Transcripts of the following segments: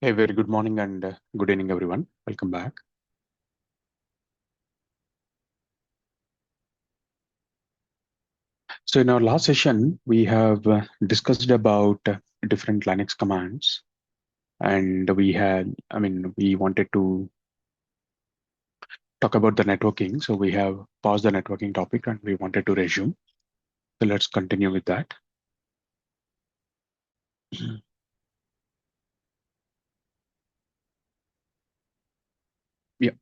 Hey, very good morning and good evening, everyone. Welcome back. So in our last session, we have discussed about different Linux commands, and we wanted to talk about the networking. So we have paused the networking topic and we wanted to resume. So let's continue with that. Yeah.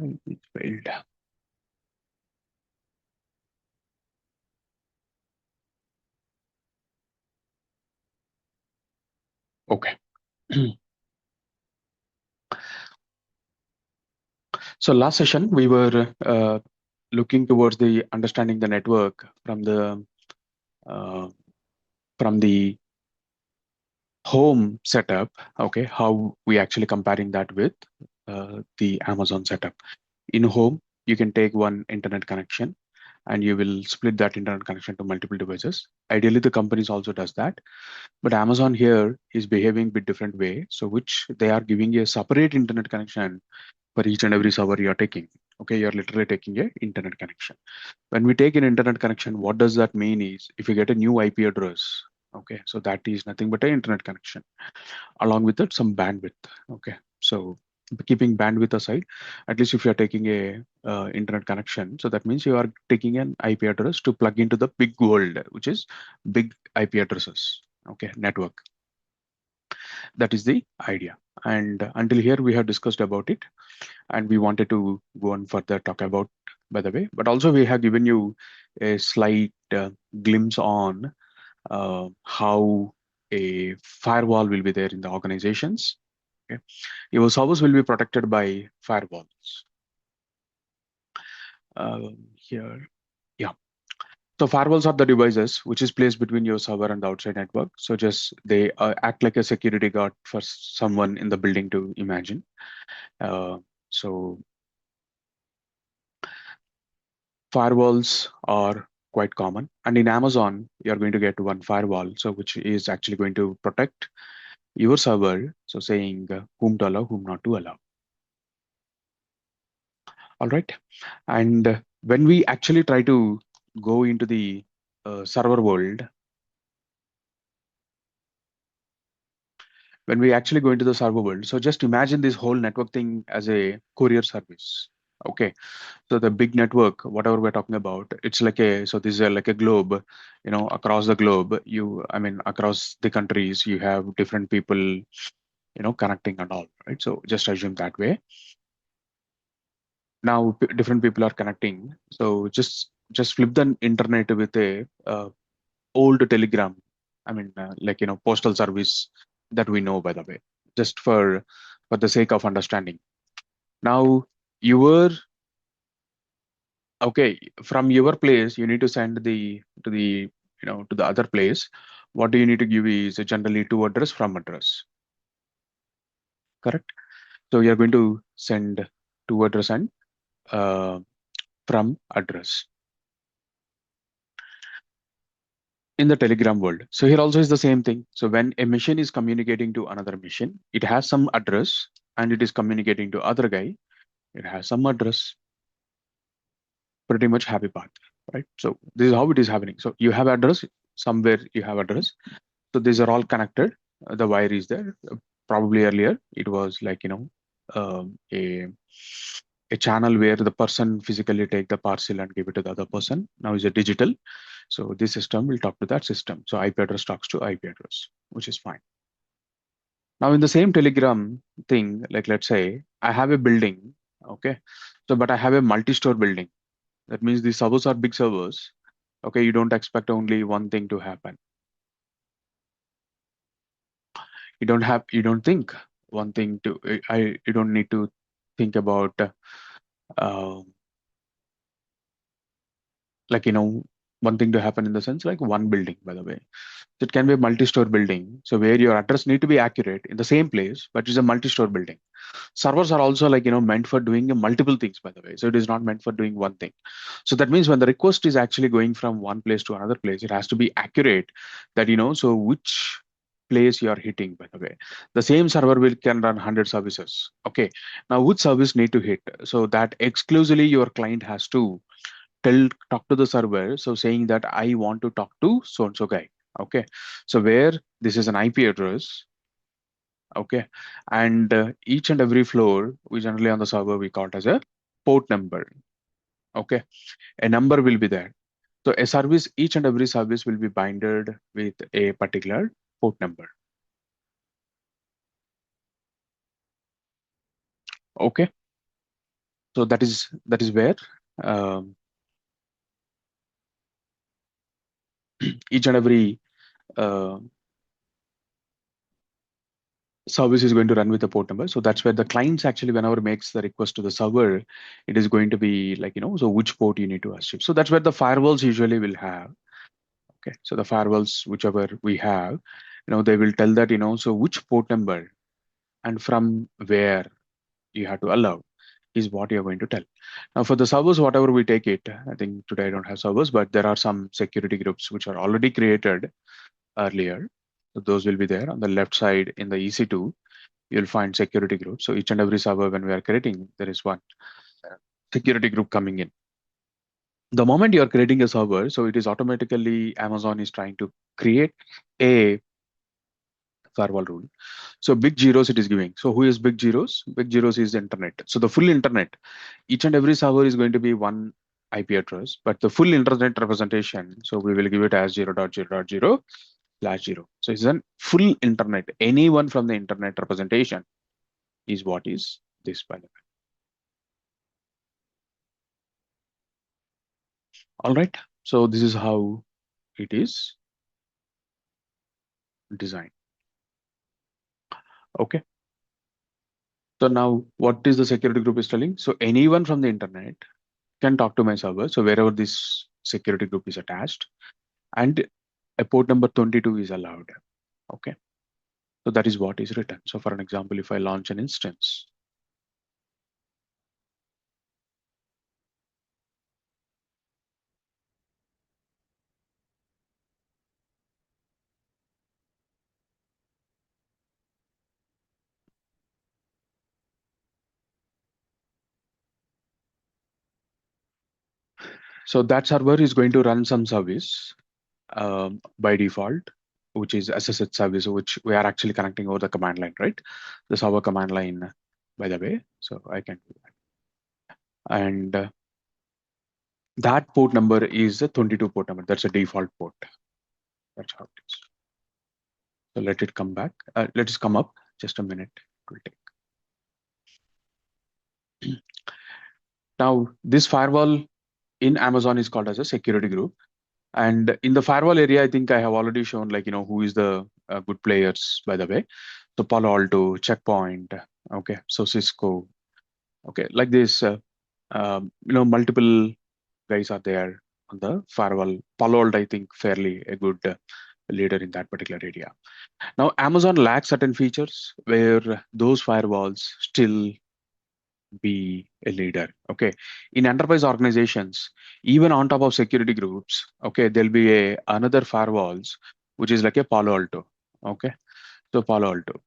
It failed. Okay. So last session, we were looking towards the understanding the network uh, from the home setup. Okay, how we actually comparing that with the Amazon setup. In home, you can take one internet connection and you will split that internet connection to multiple devices. Ideally, the companies also does that, but Amazon here is behaving a bit different way. So which they are giving a separate internet connection for each and every server you're taking. Okay, you're literally taking a internet connection. When we take an internet connection, what does that mean is if you get a new IP address, okay, so that is nothing but an internet connection along with it some bandwidth. Okay, so keeping bandwidth aside, at least if you're taking a internet connection, so that means you are taking an IP address to plug into the big world, which is big IP addresses. Okay, network. That is the idea. And until here we have discussed about it, and we wanted to go on further talk about, by the way, but also we have given you a slight glimpse on how a firewall will be there in the organizations. Okay. Your servers will be protected by firewalls. Here, yeah. So firewalls are the devices which is placed between your server and the outside network. So just they act like a security guard for someone in the building to imagine. Uh, so firewalls are quite common, and in Amazon you're going to get one firewall, so which is actually going to protect your server. So saying whom to allow, whom not to allow. All right. And when we actually try to go into the server world, when we actually go into the server world, so just imagine this whole network thing as a courier service. Okay. So the big network, whatever we're talking about, it's like so this is like a globe, across the globe, across the countries, you have different people, connecting and all, right? So just assume that way. Now different people are connecting. So just flip the internet with a old telegram. Postal service that we know, by the way, just for the sake of understanding. Now your okay, from your place you need to send to the other place. What do you need to give is generally to address from address, correct? So you're going to send to address and uh, from address in the telegram world. So here also is the same thing. So when a machine is communicating to another machine, it has some address, and it is communicating to other guy, it has some address. Pretty much happy path, right? So this is how it is happening. So you have address, somewhere you have address, so these are all connected. The wire is there. Probably earlier it was like a channel where the person physically take the parcel and give it to the other person. Now is a digital. So this system will talk to that system. So IP address talks to IP address, which is fine. Now in the same Telegram thing, like let's say I have a building, okay, so but I have a multi-store building. That means the servers are big servers. Okay, you don't expect only one thing to happen. You don't think one thing to you don't need to think about uh, like one thing to happen in the sense like one building, by the way. So it can be a multi-store building, so where your address need to be accurate in the same place, but it's a multi-store building. Servers are also like meant for doing multiple things, by the way, so it is not meant for doing one thing. So that means when the request is actually going from one place to another place, it has to be accurate, that so which place you are hitting, by the way. The same server will can run 100 services. Okay, now which service need to hit, so that exclusively your client has to talk to the server, so saying that I want to talk to so and so guy. Okay, so where this is an IP address. Okay, and each and every floor we generally on the server we call it as a port number. Okay, a number will be there. So a service, each and every service will be binded with a particular port number. Okay, so that is where um, each and every uh, service is going to run with a port number. So that's where the clients actually, whenever makes the request to the server, it is going to be like, so which port you need to achieve. So that's where the firewalls usually will have. Okay, so the firewalls, whichever we have, they will tell that, so which port number and from where you have to allow is what you're going to tell. Now for the servers, whatever we take it, I think today I don't have servers, but there are some security groups which are already created earlier. So those will be there on the left side in the EC2. You'll find security groups. So each and every server, when we are creating, there is one security group coming in. The moment you are creating a server, so it is automatically Amazon is trying to create a firewall rule. So big zeros it is giving. So who is big zeros? Big zeros is the internet. So the full internet, each and every server is going to be one IP address, but the full internet representation, so we will give it as 0.0.0/0. So it's a full internet. Anyone from the internet representation is what is this, by the way. All right. So this is how it is designed. Okay. So now what is the security group is telling? So anyone from the internet can talk to my server. So wherever this security group is attached, and a port number 22 is allowed. Okay. So that is what is written. So for an example, if I launch an instance, so that server is going to run some service by default, which is SSH service, which we are actually connecting over the command line, right? The server command line, by the way. So I can do that. And that port number is a 22 port number. That's a default port. That's how it is. So let it come back. Let it come up. Just a minute. It will take. Now, this firewall in Amazon is called as a security group. And in the firewall area, I think I have already shown like, who is the good players, by the way. So Palo Alto, Checkpoint, okay. So Cisco, okay. Like this, multiple guys are there on the firewall. Palo Alto, I think fairly a good leader in that particular area. Now, Amazon lacks certain features where those firewalls still be a leader. Okay, in enterprise organizations, even on top of security groups, okay, there'll be another firewalls which is like a Palo Alto. Okay, so Palo Alto.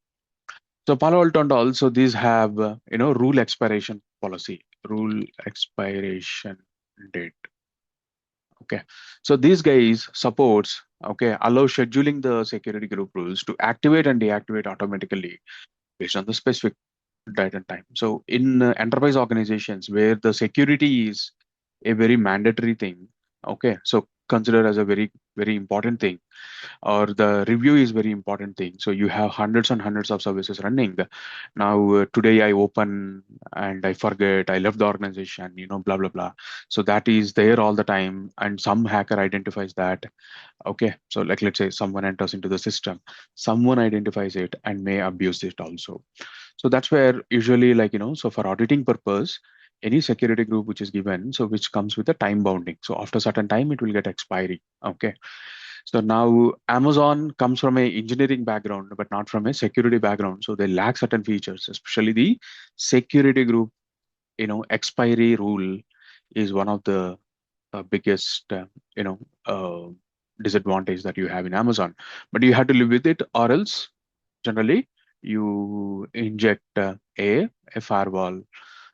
So Palo Alto and also these have rule expiration policy, rule expiration date. Okay, so these guys supports, okay, allow scheduling the security group rules to activate and deactivate automatically based on the specific date and time. So in enterprise organizations where the security is a very mandatory thing, okay, so consider as a very very important thing, or the review is very important thing. So you have hundreds and hundreds of services running. Now today I open and I forget, I left the organization, blah blah blah. So that is there all the time, and some hacker identifies that. Okay, so like let's say someone enters into the system, someone identifies it and may abuse it also. So that's where usually, like, so for auditing purpose, any security group which is given, so which comes with a time bounding. So after certain time, it will get expiry. Okay. So now Amazon comes from a engineering background, but not from a security background. So they lack certain features, especially the security group, expiry rule is one of the biggest, you know, uh, disadvantage that you have in Amazon. But you have to live with it, or else generally you inject a firewall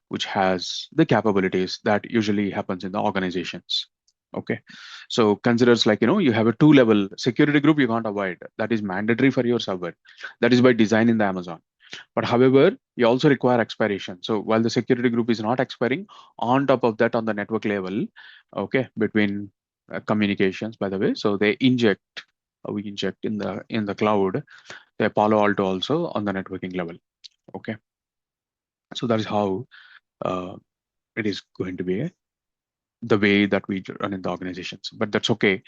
which has the capabilities that usually happens in the organizations. Okay, so considers, like, you have a two-level security group, you can't avoid. That is mandatory for your server. That is by design in the Amazon. But however, you also require expiration. So while the security group is not expiring, on top of that, on the network level, okay, between communications, by the way, so they inject, we inject in the cloud, the Palo Alto also on the networking level. Okay, so that is how uh, it is going to be the way that we run in the organizations. But that's okay.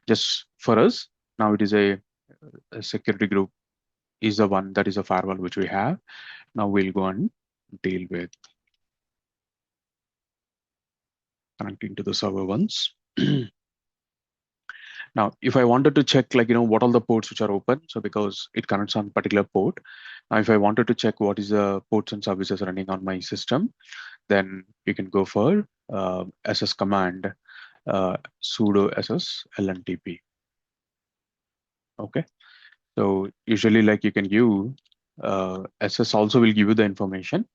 Just for us now, it is a security group is the one that is a firewall which we have. Now we'll go and deal with connecting to the server once. Now, if I wanted to check, like, what all the ports which are open, so because it connects on particular port, now if I wanted to check what is the ports and services running on my system, then you can go for ss command, sudo ss lntp. Okay, so usually, like, you can give ss also will give you the information.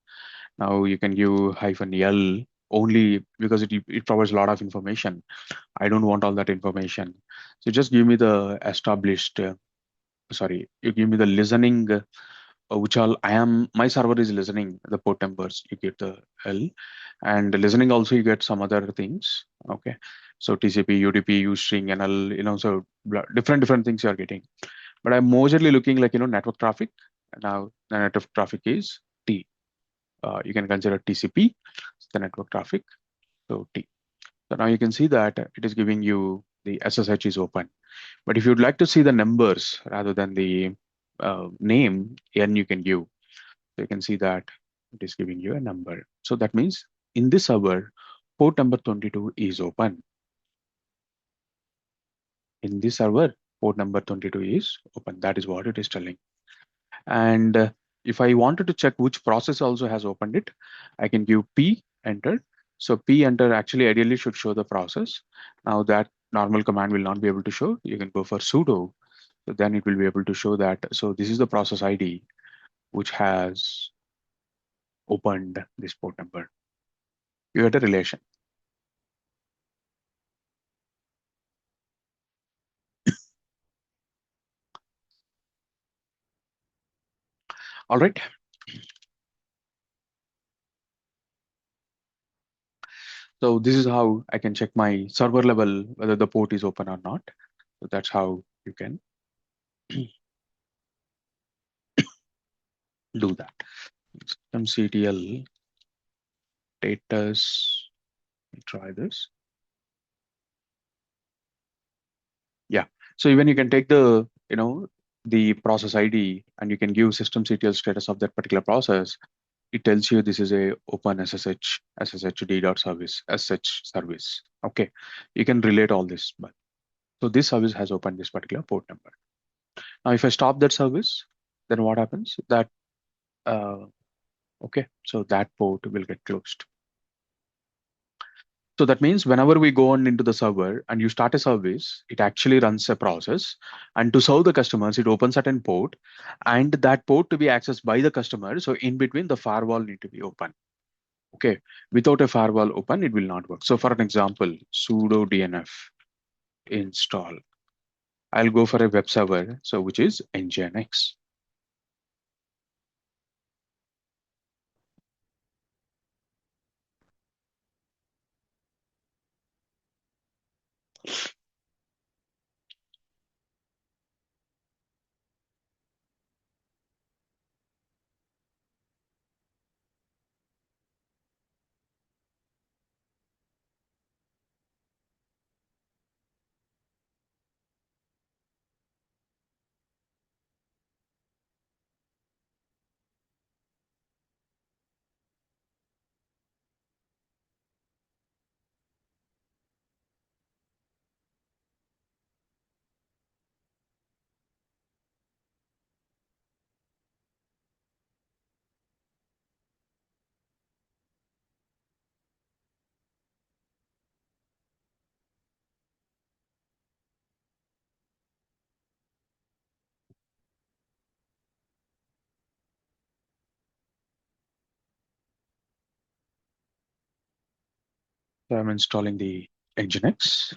Now you can give -l only because it provides a lot of information. I don't want all that information. So just give me the established, sorry, you give me the listening, which all my server is listening, the port numbers, you get the L. And listening also, you get some other things. Okay. So TCP, UDP, Ustring, NL, so different things you are getting. But I'm majorly looking, like, network traffic. Now the network traffic is T. You can consider TCP, the network traffic, so T. So now you can see that it is giving you the SSH is open. But if you'd like to see the numbers rather than the name, N you can give. So you can see that it is giving you a number. So that means in this server, port number 22 is open. In this server, port number 22 is open. That is what it is telling. And if I wanted to check which process also has opened it, I can give P enter. So P enter actually ideally should show the process. Now that normal command will not be able to show. You can go for sudo. So then it will be able to show that. So this is the process ID which has opened this port number. You get a relation. All right. So this is how I can check my server level whether the port is open or not. So that's how you can do that. Systemctl status. Let me try this. Yeah. So even you can take the process ID and you can give systemctl status of that particular process. It tells you this is a open sshd.service, sh service. Okay. You can relate all this. But so this service has opened this particular port number. Now, if I stop that service, then what happens? That okay, so that port will get closed. So that means whenever we go on into the server and you start a service, it actually runs a process. And to serve the customers, it opens certain port and that port to be accessed by the customer. So in between, the firewall need to be open. Okay. Without a firewall open, it will not work. So for an example, sudo DNF install. I'll go for a web server, so which is nginx. So I'm installing the Nginx.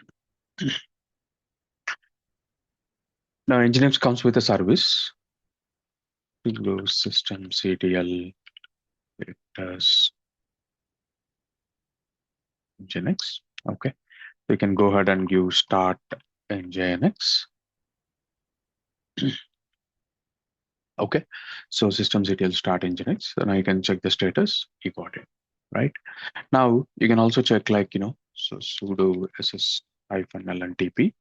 Now Nginx comes with a service. Windows systemctl it does Nginx. Okay, we can go ahead and give start Nginx. Okay, so systemctl start Nginx. So now you can check the status. You got it, right? Now you can also check so sudo ss -lntp.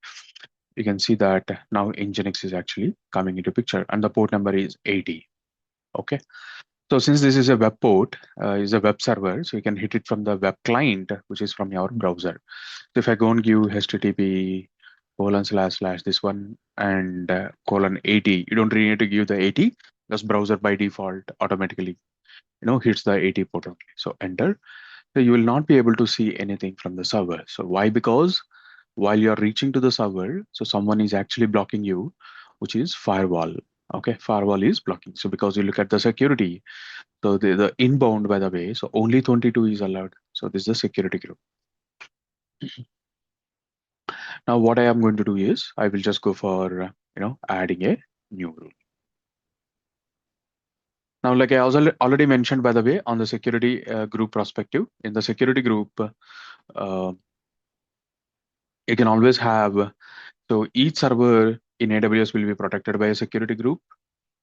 You can see that now Nginx is actually coming into picture and the port number is 80. Okay. So since this is a web port, is a web server, so you can hit it from the web client, which is from your browser. So if I go and give HTTP :/ this one and :80, you don't really need to give the 80 because browser by default automatically hits the 80 port only. So enter. So you will not be able to see anything from the server. So why? Because while you're reaching to the server, so someone is actually blocking you, which is firewall. Okay, firewall is blocking. So because you look at the security, so the inbound, by the way, so only 22 is allowed. So this is the security group. Now what I am going to do is I will just go for adding a new rule. Now, like I also already mentioned, by the way, on the security group perspective, in the security group, you can always have, so each server in AWS will be protected by a security group.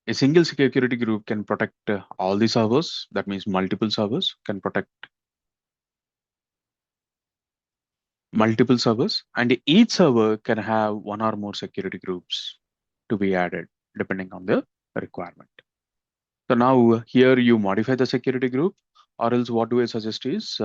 A single security group can protect all the servers. That means multiple servers can protect multiple servers, and each server can have one or more security groups to be added depending on the requirement. So now here you modify the security group, or else what do I suggest is,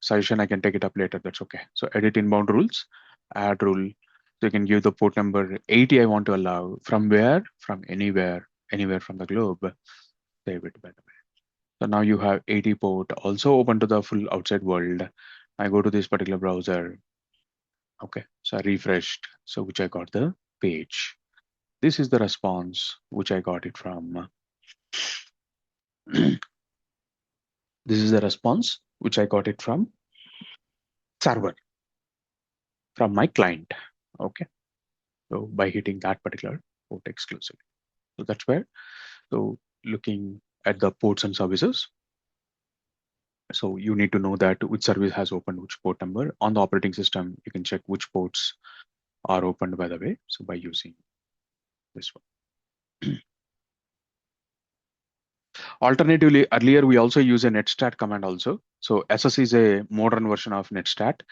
suggestion, I can take it up later. That's okay. So edit inbound rules, add rule. So you can give the port number 80 I want to allow. From where? From anywhere from the globe. Save it, by the way. So now you have 80 port also open to the full outside world. I go to this particular browser. Okay, so I refreshed. So which I got the page. This is the response which I got it from. This is the response which I got it from server, from my client. Okay, so by hitting that particular port exclusively. So that's where. So looking at the ports and services. So you need to know that which service has opened which port number. On the operating system, you can check which ports are opened, by the way. So by using this one. Alternatively, earlier we also use a netstat command also. So SS is a modern version of netstat.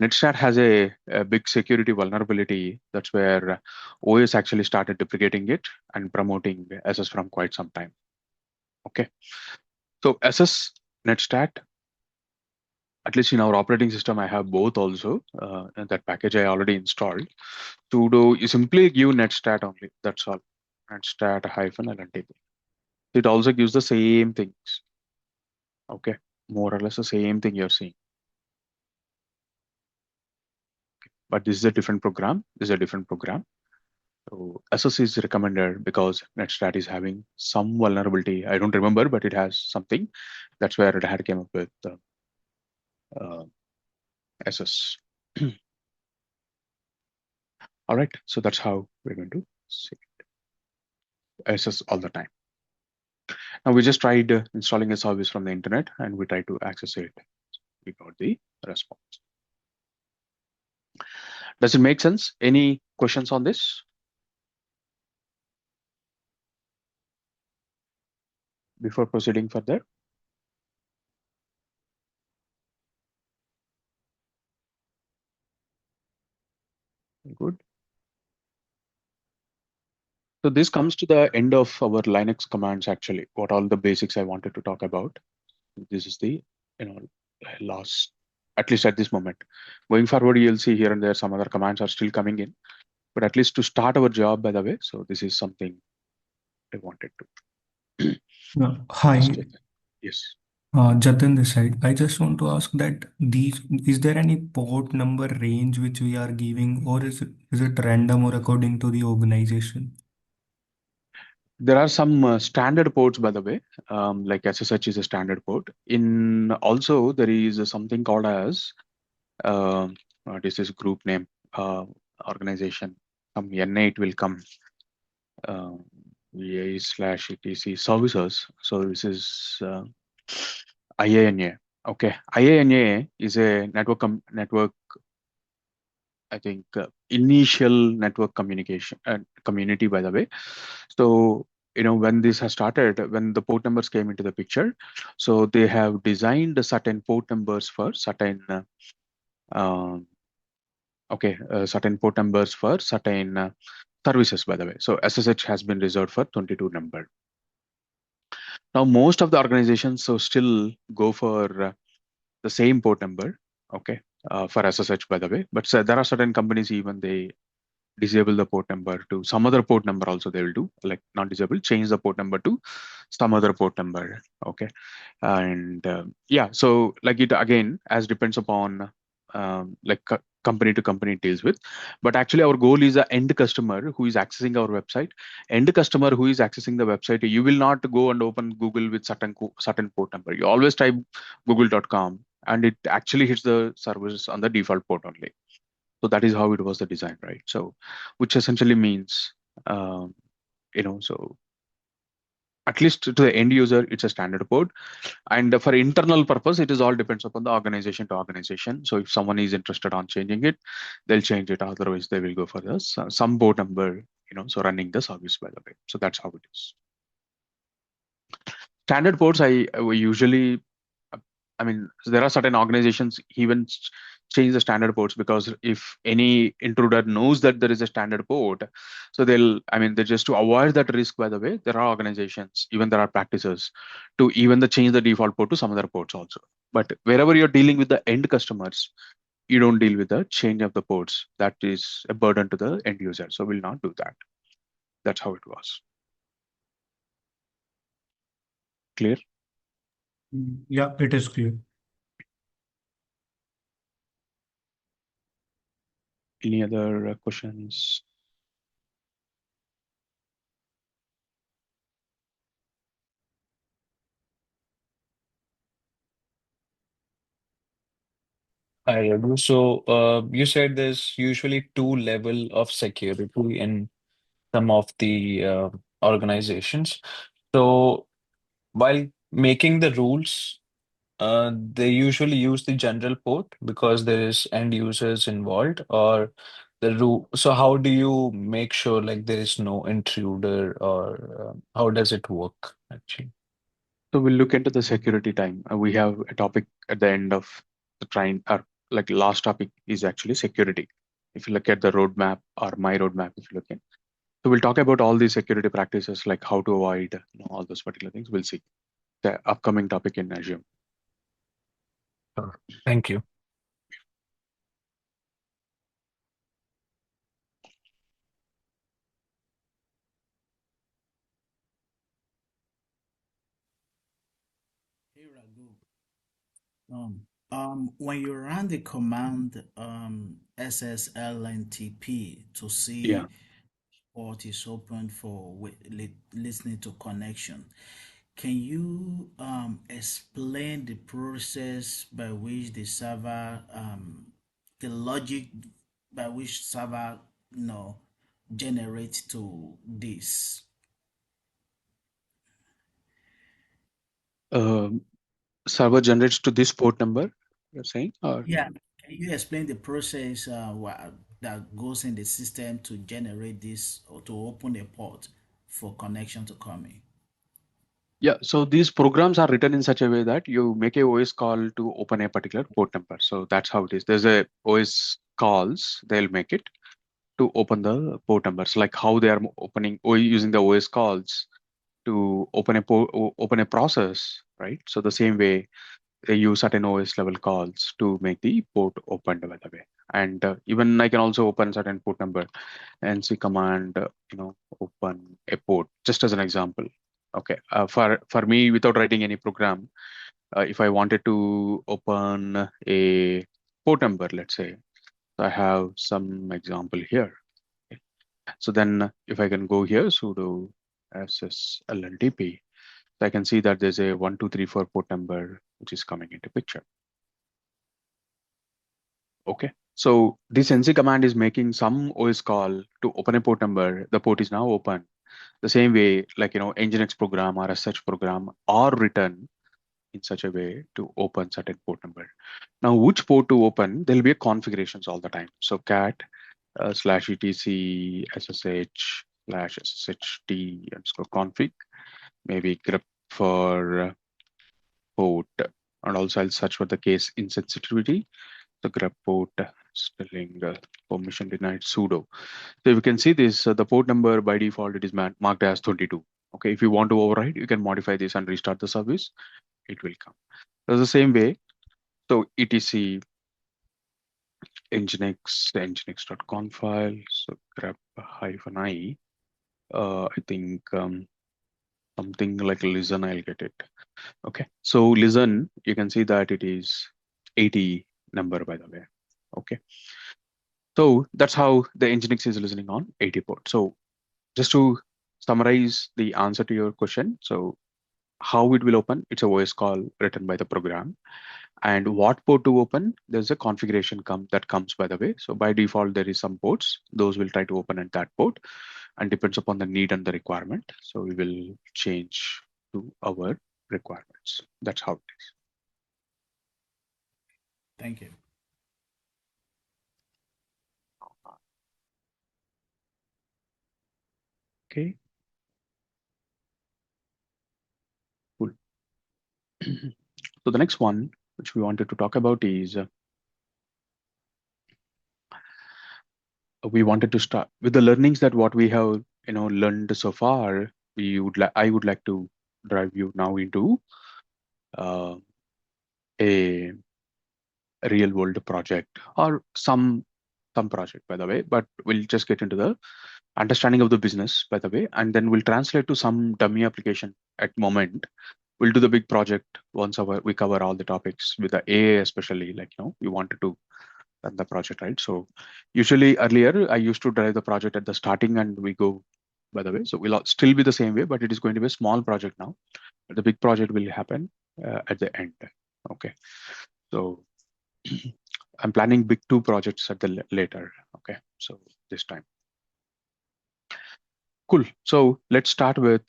Netstat has a big security vulnerability. That's where OS actually started deprecating it and promoting SS from quite some time. Okay. So SS, netstat, at least in our operating system, I have both also. And that package I already installed. Sudo, you simply give netstat only. That's all. Netstat -lntp. It also gives the same things. Okay, more or less the same thing you're seeing. But this is a different program. This is a different program. So SS is recommended because netstat is having some vulnerability. I don't remember, but it has something. That's where Red Hat came up with SS. All right, so that's how we're going to see SS all the time. Now we just tried installing a service from the internet and we tried to access it. We got the response. Does it make sense? Any questions on this? Before proceeding further? Good. So this comes to the end of our Linux commands actually. What all the basics I wanted to talk about. This is the last, at least at this moment. Going forward, you'll see here and there some other commands are still coming in. But at least to start our job, by the way, so this is something I wanted to. Hi, Yes. Jatin this side. I just want to ask that is there any port number range which we are giving, or is it random or according to the organization? There are some standard ports, by the way, like SSH is a standard port. In also there is something called as what is this group name? Organization. Some NA it will come. Uh, VA slash etc services. So this is IANA. Okay, IANA is a network. I think initial network communication community, by the way. So when this has started, when the port numbers came into the picture, so they have designed certain port numbers for certain um, certain port numbers for certain services, by the way. So SSH has been reserved for 22 number. Now most of the organizations so still go for the same port number, okay, for SSH, by the way. But there are certain companies even they disable the port number to some other port number also they will do, like not disable, change the port number to some other port number, okay. And yeah, so like it again as depends upon company to company it deals with. But actually our goal is the end customer who is accessing our website. End customer who is accessing the website, you will not go and open Google with certain port number. You always type google.com and it actually hits the servers on the default port only. So that is how it was the design, right? So which essentially means um, so at least to the end user it's a standard port, and for internal purpose it is all depends upon the organization to organization. So if someone is interested on changing it, they'll change it, otherwise they will go for this some port number, so running the service, by the way. So that's how it is. Standard ports we usually I mean, there are certain organizations even change the standard ports, because if any intruder knows that there is a standard port, so they just to avoid that risk, by the way, there are organizations, even there are practices to even the change the default port to some other ports also. But wherever you're dealing with the end customers, you don't deal with the change of the ports. That is a burden to the end user. So we'll not do that. That's how it was. Clear? Yeah, it is clear. Any other questions? Hi, Raghu. So, you said there's usually two level of security in some of the organizations. So, while making the rules, they usually use the general port because there is end users involved, or the rule. So, how do you make sure like there is no intruder, or how does it work actually? So we'll look into the security time. We have a topic at the end of the train, or like last topic is actually security. If you look at the roadmap or my roadmap, if you look in, so we'll talk about all these security practices, like how to avoid all those particular things. We'll see the upcoming topic in Azure. Sure. Thank you. Hey Raghu. When you run the command SSLNTP to Yeah. see what is open for listening to connection, can you explain the process by which the server, the logic by which server, generates to this? Um, Server generates to this port number, you're saying, or Yeah, can you explain the process that goes in the system to generate this or to open a port for connection to come in? yeah. So these programs are written in such a way that you make a OS call to open a particular port number. So that's how it is. There's a OS calls, they'll make it to open the port numbers, like how they are opening or using the OS calls to open a process, right? So the same way they use certain OS level calls to make the port open, by the way. And even I can also open certain port number and see command, open a port, just as an example. Okay, for me, without writing any program, if I wanted to open a port number, let's say, I have some example here. Okay. So then if I can go here, sudo SSLNTP. So I can see that there's a 1234 port number which is coming into picture. Okay, so this NC command is making some OS call to open a port number. The port is now open. The same way, like Nginx program or a such program are written in such a way to open certain port number. Now, which port to open? There'll be a configurations all the time. So cat /etc /sshd_config, maybe grep for port, and also I'll search for the case insensitivity. The grep port spelling permission denied sudo. So if you can see this, the port number by default it is marked as 22. Okay, if you want to override, you can modify this and restart the service. It will come. So the same way. So etc nginx.conf file. So grep -i. I think something like listen. I'll get it. Okay. So listen, you can see that it is 80 number, by the way. Okay. So that's how the Nginx is listening on 80 port. So just to summarize the answer to your question, so how it will open, it's a voice call written by the program. And what port to open, there's a configuration that comes by the way. So by default, there is some ports. Those will try to open at that port and depends upon the need and the requirement. So we will change to our requirements. That's how it is. Thank you. Okay. Cool. So the next one, which we wanted to talk about is we wanted to start with the learnings that what we have learned so far. I would like to drive you now into a real world project or some project, by the way, but we'll just get into the understanding of the business, by the way, and then we'll translate to some dummy application at moment. We'll do the big project once we cover all the topics with the AA, especially like we wanted to run the project, right? So usually earlier I used to drive the project at the starting and we go by the way. So we'll still be the same way, but it is going to be a small project now. The big project will happen at the end. Okay, so I'm planning big 2 projects at the later. Okay, so this time. Cool. So let's start with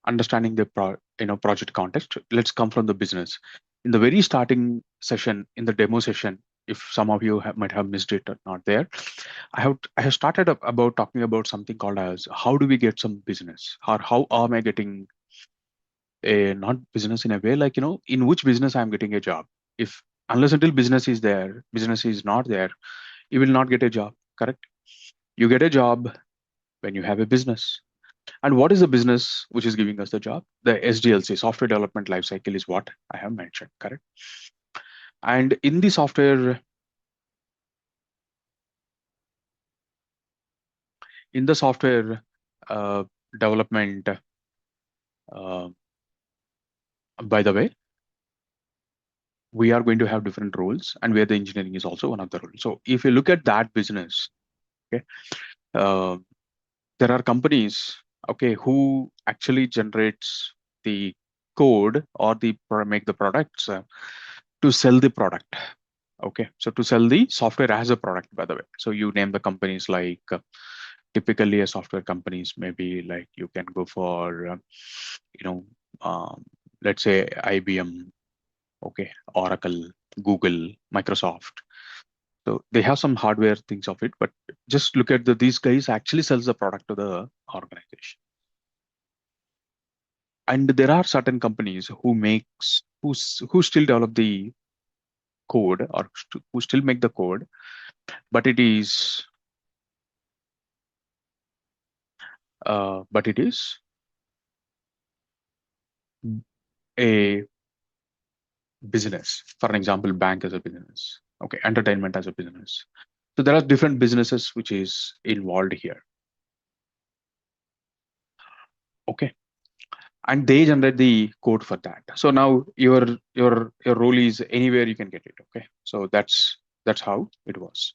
understanding the project context. Let's come from the business. In the very starting session, in the demo session, if some of you might have missed it or not there, I have started about talking about something called as how do we get some business, or how am I getting a not business in a way like in which business I'm getting a job. If unless until business is there, business is not there, you will not get a job. Correct? You get a job when you have a business. And what is the business which is giving us the job? The SDLC, software development lifecycle, is what I have mentioned, correct? And in the software, development, uh, by the way, we are going to have different roles, and where the engineering is also one of the roles. So if you look at that business, okay, there are companies, okay, who actually generates the code or make the products to sell the product. Okay, so to sell the software as a product, by the way. So you name the companies like typically a software companies, maybe like you can go for, let's say IBM, okay, Oracle, Google, Microsoft. So they have some hardware things of it, but just look at these guys actually sells the product to the organization. And there are certain companies who still develop the code or who still make the code, but it is a business. For an example, bank as a business, okay, entertainment as a business. So there are different businesses which is involved here. Okay, and they generate the code for that. So now your role is anywhere you can get it. Okay, so that's how it was.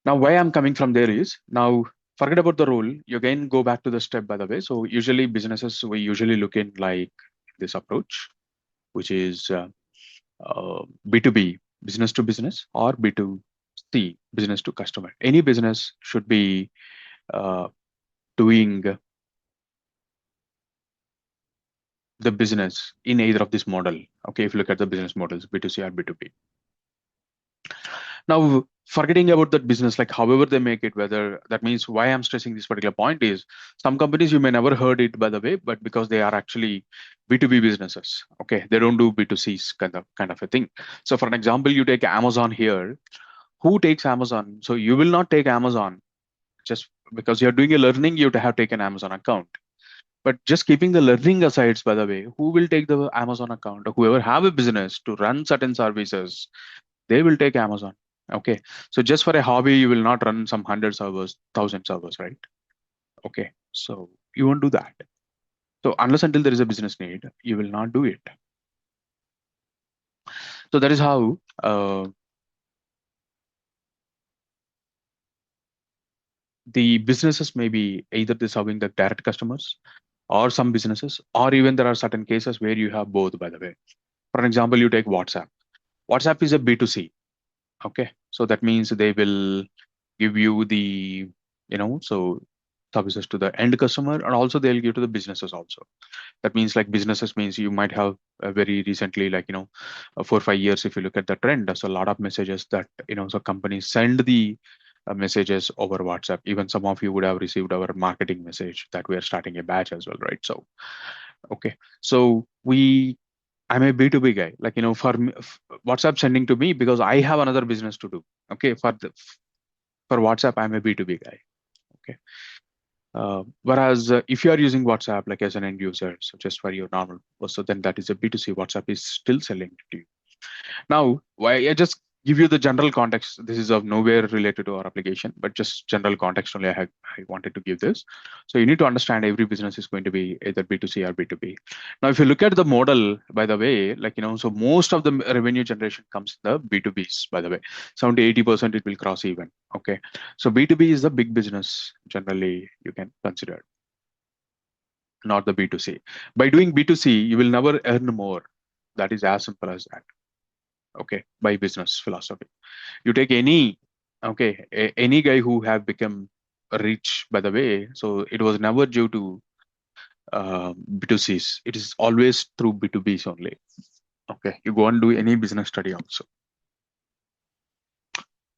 Now, why I'm coming from there is, now forget about the role. You again go back to the step, by the way. So usually businesses, we usually look in like this approach, which is B2B, business to business, or B2C, business to customer. Any business should be doing the business in either of this model. Okay, if you look at the business models, B2C or B2B. Now, forgetting about that business, like however they make it, whether that means, why I'm stressing this particular point is, some companies you may never heard it, by the way, but because they are actually B2B businesses. Okay, they don't do B2Cs kind of a thing. So for an example, you take Amazon here. Who takes Amazon? So you will not take Amazon just because you're doing a learning, you have taken Amazon account. But just keeping the learning aside, by the way, who will take the Amazon account? Whoever have a business to run certain services, they will take Amazon. Okay. So just for a hobby, you will not run some 100 servers, 1,000 servers, right? Okay. So you won't do that. So unless until there is a business need, you will not do it. So that is how the businesses may be either they're serving the direct customers or some businesses, or even there are certain cases where you have both, by the way. For example, you take WhatsApp. WhatsApp is a B2C. Okay. So that means they will give you the, so services to the end customer, and also they'll give to the businesses also. That means like businesses means you might have very recently, like, 4 or 5 years, if you look at the trend, there's a lot of messages that, so companies send the messages over WhatsApp. Even some of you would have received our marketing message that we are starting a batch as well, right? So, okay. So I'm a B2B guy, like, for me, WhatsApp sending to me because I have another business to do. Okay. For WhatsApp, I'm a B2B guy. Okay. Whereas if you are using WhatsApp like as an end user, so just for your normal, so then that is a B2C. WhatsApp is still selling to you. Now, why I just give you the general context. This is of nowhere related to our application, but just general context only. I wanted to give this. So you need to understand every business is going to be either B2C or B2B. Now, if you look at the model, by the way, like, so most of the revenue generation comes the B2Bs, by the way, 70-80% it will cross even. Okay. So B2B is the big business generally you can consider, not the B2C. By doing B2C, you will never earn more. That is as simple as that. Okay, by business philosophy. You take any, okay, any guy who have become rich, by the way, so it was never due to B2Cs. It is always through B2Bs only. Okay, you go and do any business study also.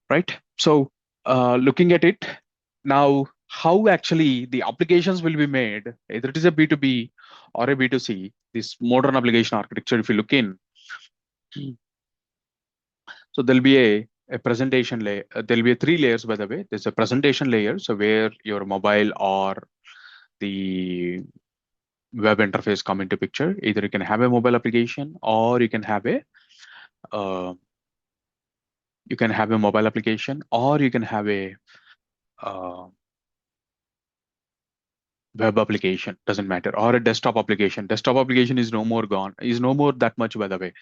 Right? So looking at it now, how actually the applications will be made, either it is a B2B or a B2C, this modern application architecture, if you look in, so there'll be a presentation layer. There'll be 3 layers, by the way. There's a presentation layer, so where your mobile or the web interface come into picture. Either you can have a mobile application, or you can have a mobile application, or you can have a web application, doesn't matter, or a desktop application. Desktop application is no more gone, is no more that much, by the way.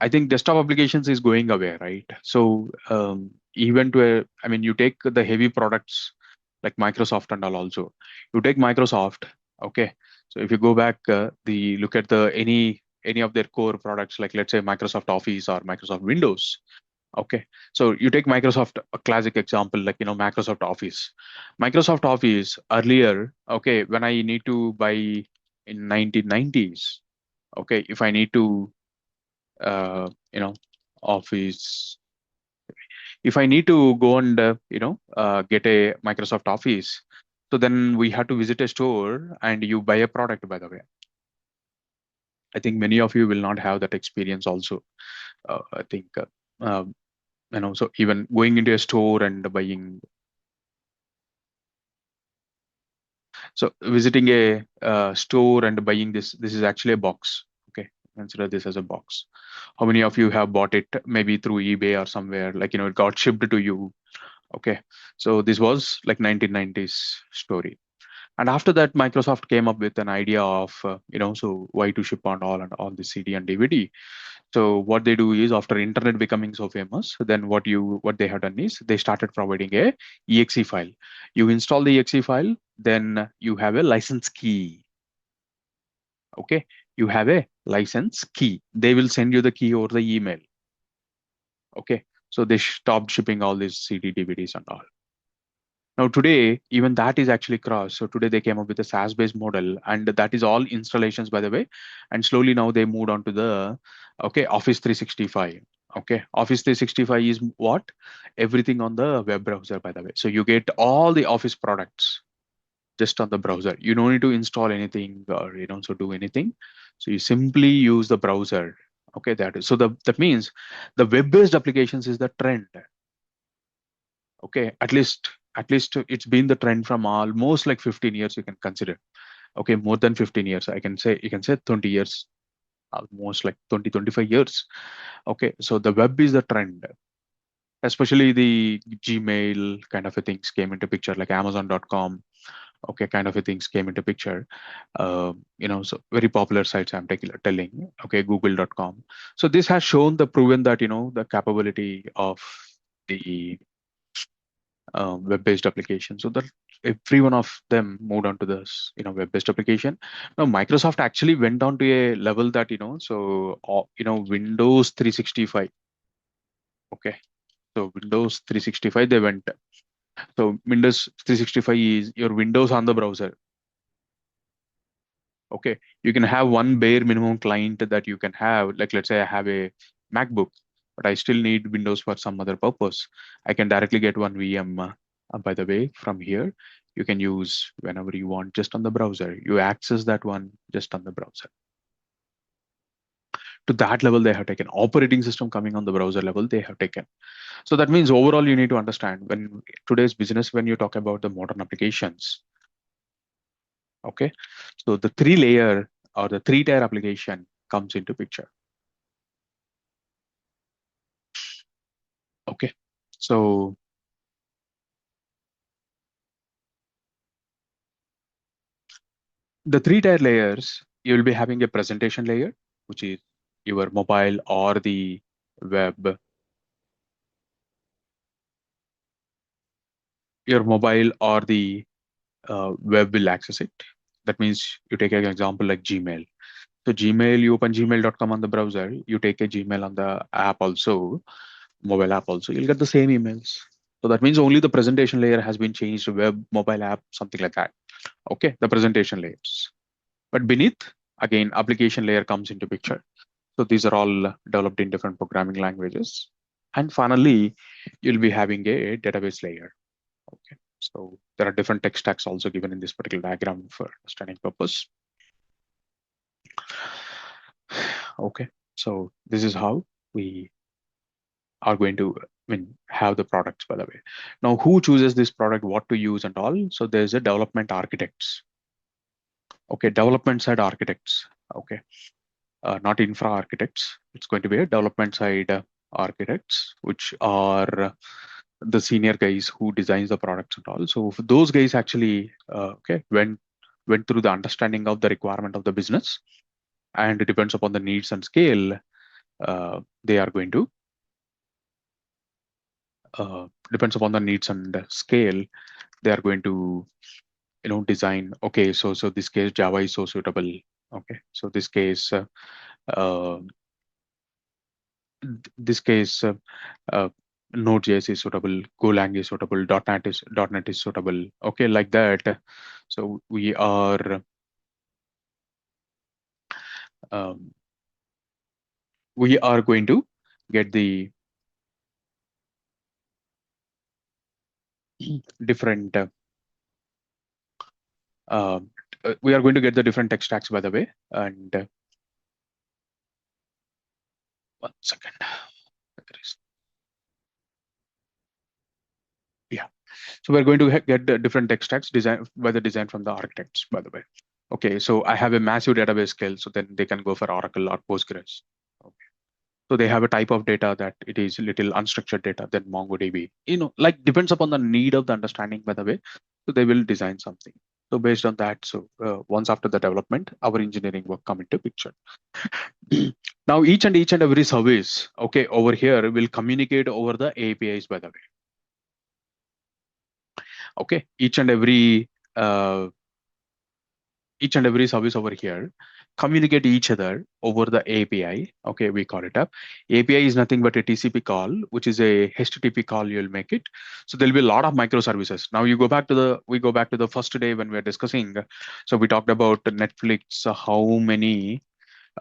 I think desktop applications is going away, right? So even to I mean, you take the heavy products like Microsoft and all also. You take Microsoft, okay. So if you go back, look at the any of their core products, like let's say Microsoft Office or Microsoft Windows. Okay, so you take Microsoft, a classic example, like, Microsoft Office. Microsoft Office earlier, okay, when I need to buy in 1990s, okay, if I need to, Office, if I need to go and, get a Microsoft Office, so then we have to visit a store and you buy a product, by the way. I think many of you will not have that experience also. I think, so even going into a store and buying, so visiting a store and buying this is actually a box. Okay, consider this as a box. How many of you have bought it maybe through eBay or somewhere, like, it got shipped to you? Okay, so this was like 1990s story. And after that, Microsoft came up with an idea of, so why to ship on all and on the CD and DVD. So what they do is after internet becoming so famous, then what they have done is they started providing a exe file. You install the exe file, then you have a license key. Okay, you have a license key. They will send you the key over the email. Okay, so they stopped shipping all these CD, DVDs and all. Now today, even that is actually crossed. So today they came up with a SaaS-based model, and that is all installations, by the way. And slowly now they moved on to the Office 365. Okay, Office 365 is what? Everything on the web browser, by the way. So you get all the Office products just on the browser. You don't need to install anything or so do anything. So you simply use the browser. Okay, that is so that means the web-based applications is the trend. Okay, at least it's been the trend from almost like 15 years you can consider. Okay, more than 15 years. You can say 20 years, almost like 20-25 years. Okay, so the web is the trend, especially the Gmail kind of a things came into picture, like Amazon.com. Okay, kind of a things came into picture. So very popular sites I'm telling. Okay, Google.com. So this has shown the proven that the capability of the web-based application, so that every one of them moved on to this web-based application. Now Microsoft actually went down to a level that Windows 365. Okay, so Windows 365 they went. So Windows 365 is your Windows on the browser. Okay, you can have one bare minimum client that you can have, like let's say I have a MacBook, but I still need Windows for some other purpose. I can directly get one VM. By the way, from here, you can use whenever you want, just on the browser. You access that one just on the browser. To that level, they have taken operating system coming on the browser level. They have taken. So that means overall, you need to understand when today's business, when you talk about the modern applications. Okay, so the three layer or the three tier application comes into picture. Okay, so the three tier layers, you will be having a presentation layer, which is your mobile or the web, your mobile or the web will access it. That means you take an example like Gmail. So Gmail, you open gmail.com on the browser, you take a Gmail on the app also, mobile app also, you'll get the same emails. So that means only the presentation layer has been changed to web, mobile app, something like that. Okay, the presentation layers. But beneath, again, application layer comes into picture. So these are all developed in different programming languages. And finally, you'll be having a database layer. Okay, so there are different tech stacks also given in this particular diagram for understanding purpose. Okay, so this is how we are going to have the products, by the way. Now, who chooses this product, what to use and all? So there's a development architects. Okay, development side architects. Okay, not infra architects. It's going to be a development side architects, which are the senior guys who designs the products and all. So for those guys actually went through the understanding of the requirement of the business, and it depends upon the needs and scale. They are going to depends upon the needs and scale. They are going to design. Okay, so this case Java is so suitable. Okay, so this case. Uh, this case Node.js is suitable, Golang is suitable, .NET is suitable. Okay, like that. So um, we are going to get the different we are going to get the different tech stacks, by the way. And 1 second. Yeah. So we're going to get the different tech stacks design from the architects, by the way. Okay, so I have a massive database scale, so then they can go for Oracle or Postgres. Okay. So they have a type of data that it is little unstructured data than MongoDB. Like depends upon the need of the understanding, by the way. So they will design something. So based on that, so once after the development, our engineering work come into picture. Now each and every service, okay, over here will communicate over the APIs, by the way. Okay, uh, each and every service over here communicate each other over the API. Okay, we call it up. API is nothing but a TCP call, which is a HTTP call. You'll make it. So there'll be a lot of microservices. Now we go back to the first day when we are discussing. So we talked about Netflix. How many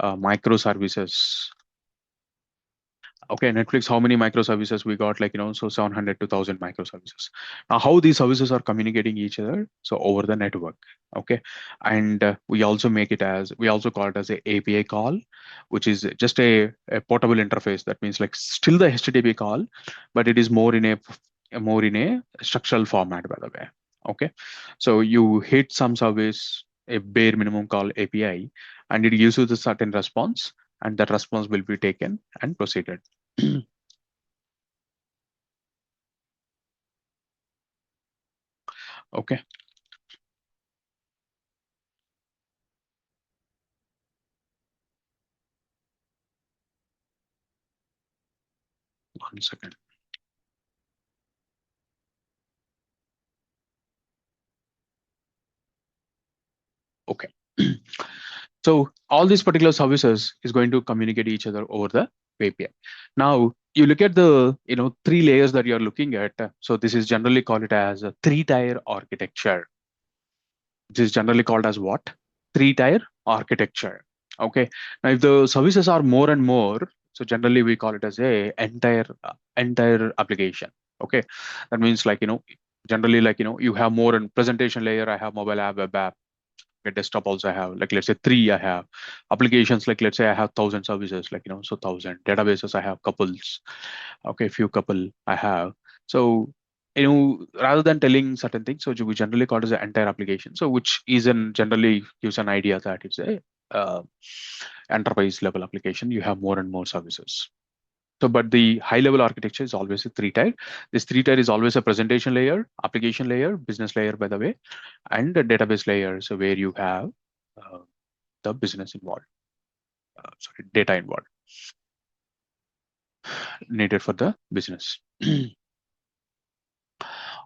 microservices? Okay, Netflix, how many microservices we got? Like, so 700 to 1000 microservices. Now, how these services are communicating each other? So over the network. Okay, and we also call it as a API call, which is just a portable interface. That means like still the HTTP call, but it is more in a structural format, by the way. Okay, so you hit some service, a bare minimum call API, and it gives you the certain response, and that response will be taken and proceeded. Okay. One second. Okay. So all these particular services is going to communicate each other over the API. Now you look at the three layers that you're looking at. So this is generally called it as a three-tier architecture. This is generally called as what? Three-tier architecture. Okay. Now if the services are more and more, so generally we call it as a entire application. Okay. That means like generally like you have more in presentation layer. I have mobile app, web app. A desktop also I have, like let's say three. I have applications, like let's say I have 1000 services, like so 1000 databases. I have couples. Okay, few couple I have. So rather than telling certain things, so we generally call it as an entire application. So which is generally gives an idea that it's a uh, enterprise level application. You have more and more services. So, but the high level architecture is always a three tier. This three tier is always a presentation layer, application layer, business layer, by the way, and a database layer. So where you have uh, the business involved, sorry, data involved, needed for the business.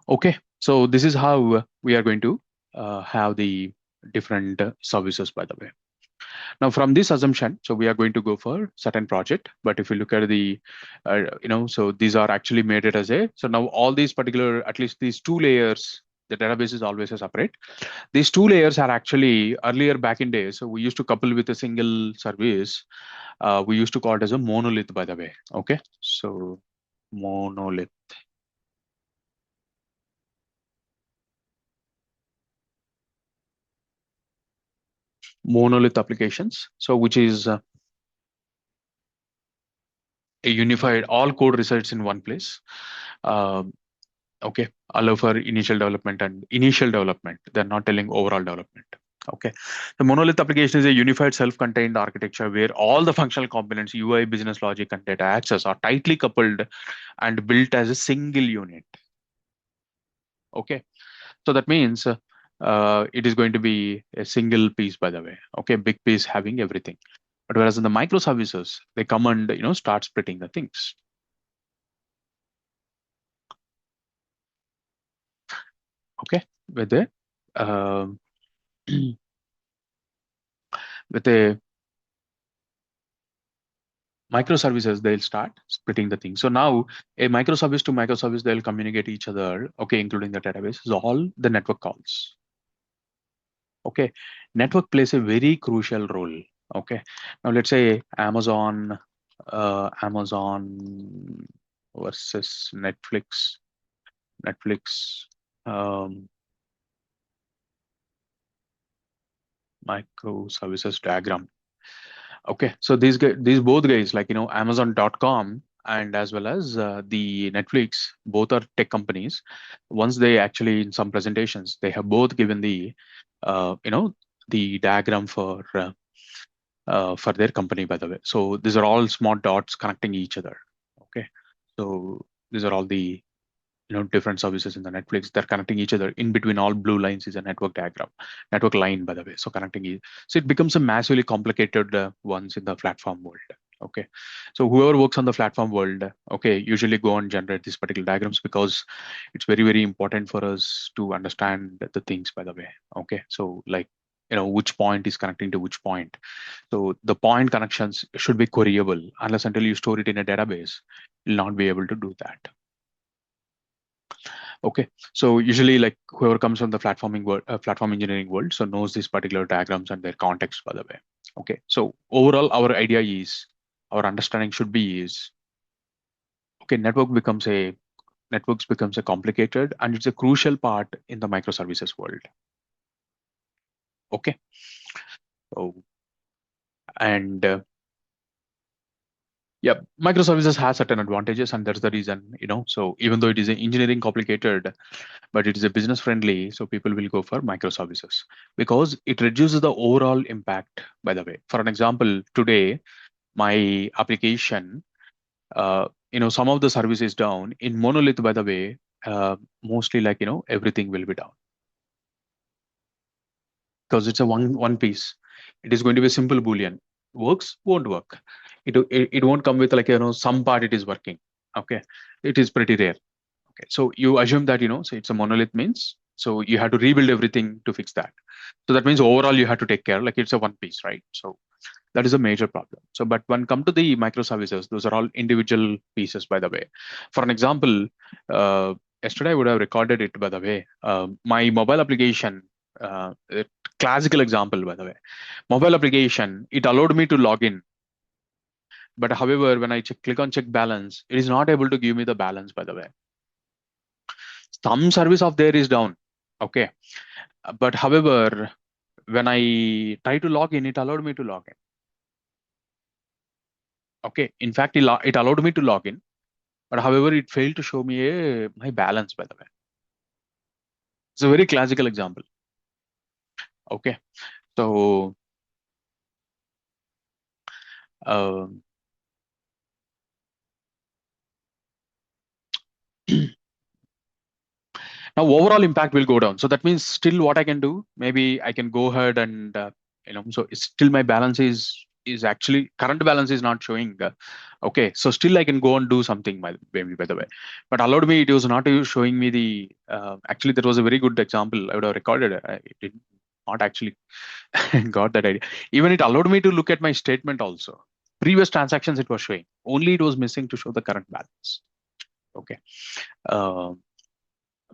Okay, so this is how we are going to have the different services, by the way. Now, from this assumption, so we are going to go for certain project. But if you look at the, so these are actually made it as a. So now all these particular, at least these two layers, the database is always a separate. These two layers are actually earlier back in days. So we used to couple with a single service. We used to call it as a monolith, by the way. Okay, so monolith. Monolith applications. So which is a unified, all code resides in one place. Okay, allow for initial development and initial development. They're not telling overall development. Okay, the monolith application is a unified self-contained architecture where all the functional components, UI, business logic, and data access are tightly coupled and built as a single unit. Okay, so that means it is going to be a single piece, by the way. Okay, big piece having everything. But whereas in the microservices, they come and start splitting the things. Okay, with the um, with a microservices, they'll start splitting the thing. So now a microservice to microservice, they'll communicate each other, okay, including the database, is all the network calls. Okay, network plays a very crucial role. Okay, now let's say Amazon versus Netflix microservices diagram. Okay, so these both guys, like Amazon.com and as well as the Netflix, both are tech companies. Once they actually in some presentations, they have both given the the diagram for their company, by the way. So these are all small dots connecting each other. Okay, so these are all the different services in the Netflix. They're connecting each other. In between all blue lines is a network diagram, network line, by the way. So connecting it. So it becomes a massively complicated ones in the platform world. Okay, so whoever works on the platform world, okay, usually go and generate these particular diagrams because it's very, very important for us to understand the things, by the way. Okay, so like, which point is connecting to which point. So the point connections should be queryable. Unless until you store it in a database, you'll not be able to do that. Okay, so usually like whoever comes from the platforming world, platform engineering world, so knows these particular diagrams and their context, by the way. Okay, so overall, our idea is, our understanding should be is, okay, networks becomes a complicated and it's a crucial part in the microservices world. Okay, so and yeah, microservices has certain advantages, and that's the reason, so even though it is engineering complicated, but it is a business friendly, so people will go for microservices because it reduces the overall impact, by the way. For an example, today, my application, some of the service is down in monolith, by the way, mostly like, everything will be down because it's a one piece. It is going to be a simple Boolean. Works, won't work. It won't come with like, some part it is working. Okay. It is pretty rare. Okay. So you assume that, so it's a monolith means, so you have to rebuild everything to fix that. So that means overall you have to take care, like it's a one piece, right? So that is a major problem. So, but when come to the microservices, those are all individual pieces, by the way. For an example, yesterday I would have recorded it, by the way. My mobile application, a classical example, by the way. Mobile application, it allowed me to log in. But however, when I click on check balance, it is not able to give me the balance, by the way. Some service of there is down. Okay. But however, when I try to log in, it allowed me to log in. Okay. In fact, it allowed me to log in, but however, it failed to show me my balance, by the way. It's a very classical example. Okay. So, um, now overall impact will go down. So that means still what I can do, maybe I can go ahead and, so still my balance is actually current balance is not showing. Okay. So still I can go and do something, maybe, by the way, but allowed me, it was not showing me the, actually there was a very good example. I would have recorded it. It did not actually got that idea. Even it allowed me to look at my statement also. Previous transactions it was showing. Only it was missing to show the current balance. Okay.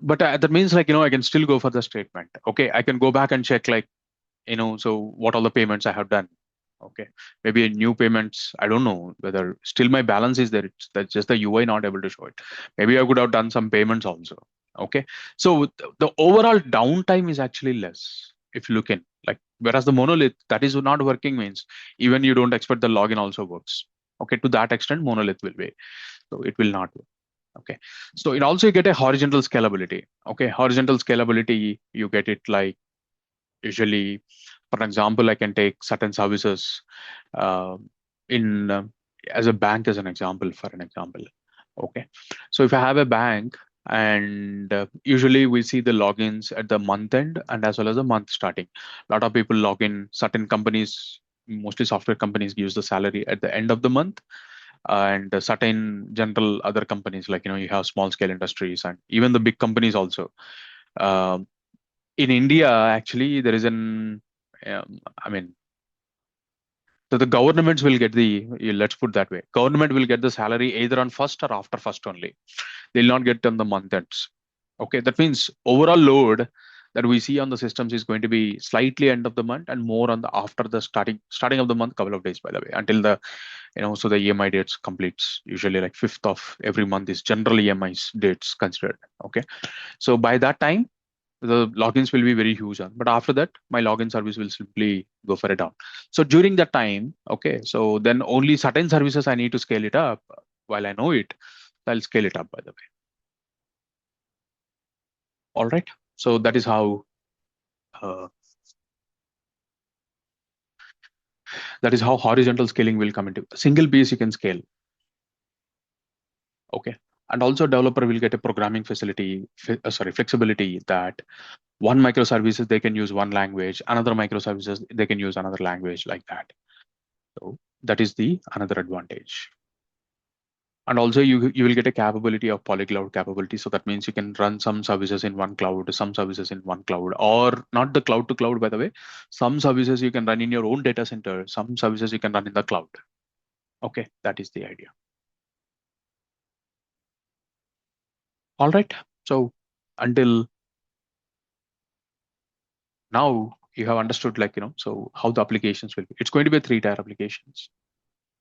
But that means like, I can still go for the statement. Okay. I can go back and check like, so what all the payments I have done. Okay. Maybe new payments. I don't know whether still my balance is there. That's just the UI not able to show it. Maybe I could have done some payments also. Okay. So the overall downtime is actually less if you look in, like, whereas the monolith that is not working means even you don't expect the login also works. Okay. To that extent, monolith will be. So it will not work. Okay. So it also you get a horizontal scalability. Okay. Horizontal scalability, you get it like usually, for example, I can take certain services uh, in as a bank as an example, for an example. Okay. So if I have a bank and usually we see the logins at the month end and as well as the month starting. A lot of people log in, certain companies, mostly software companies use the salary at the end of the month, and certain general other companies like, you have small scale industries and even the big companies also. Um in India, actually, there is I mean, so the governments will get let's put that way, government will get the salary either on first or after first only. They'll not get on the month ends. Okay, that means overall load that we see on the systems is going to be slightly end of the month and more on the after the starting of the month, couple of days, by the way, until the, so the EMI dates completes. Usually like 5th of every month is general EMI's dates considered. Okay, so by that time the logins will be very huge but after that my login service will simply go for a down. So during that time, okay, so then only certain services I need to scale it up. While I know it, I'll scale it up, by the way. All right. So that is how uh, horizontal scaling will come into. Single piece you can scale. Okay. And also developer will get a programming flexibility that one microservices they can use one language, another microservices they can use another language, like that. So That is the another advantage. And also you will get a capability of polycloud capability. So that means you can run some services in one cloud, some services in one cloud, or not the cloud to cloud, by the way. Some services you can run in your own data center, some services you can run in the cloud. Okay, that is the idea. All right. So until now you have understood, like, so how the applications will be. It's going to be a 3-tier applications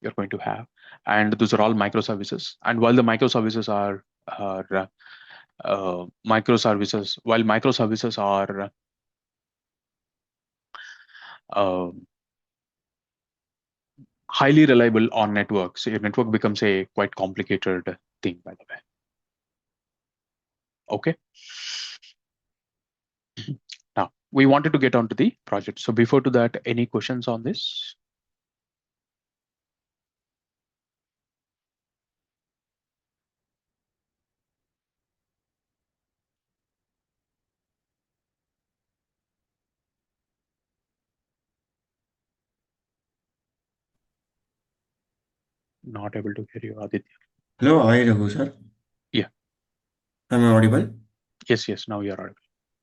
you're going to have, and those are all microservices. And while the microservices are microservices, while microservices are uh, highly reliable on networks, your network becomes a quite complicated thing, by the way. Okay. Now we wanted to get onto the project. So before to that, any questions on this? Not able to hear you, Aditya. Hello, hi Raghu sir. Yeah. Am I audible? Yes. Now you're audible.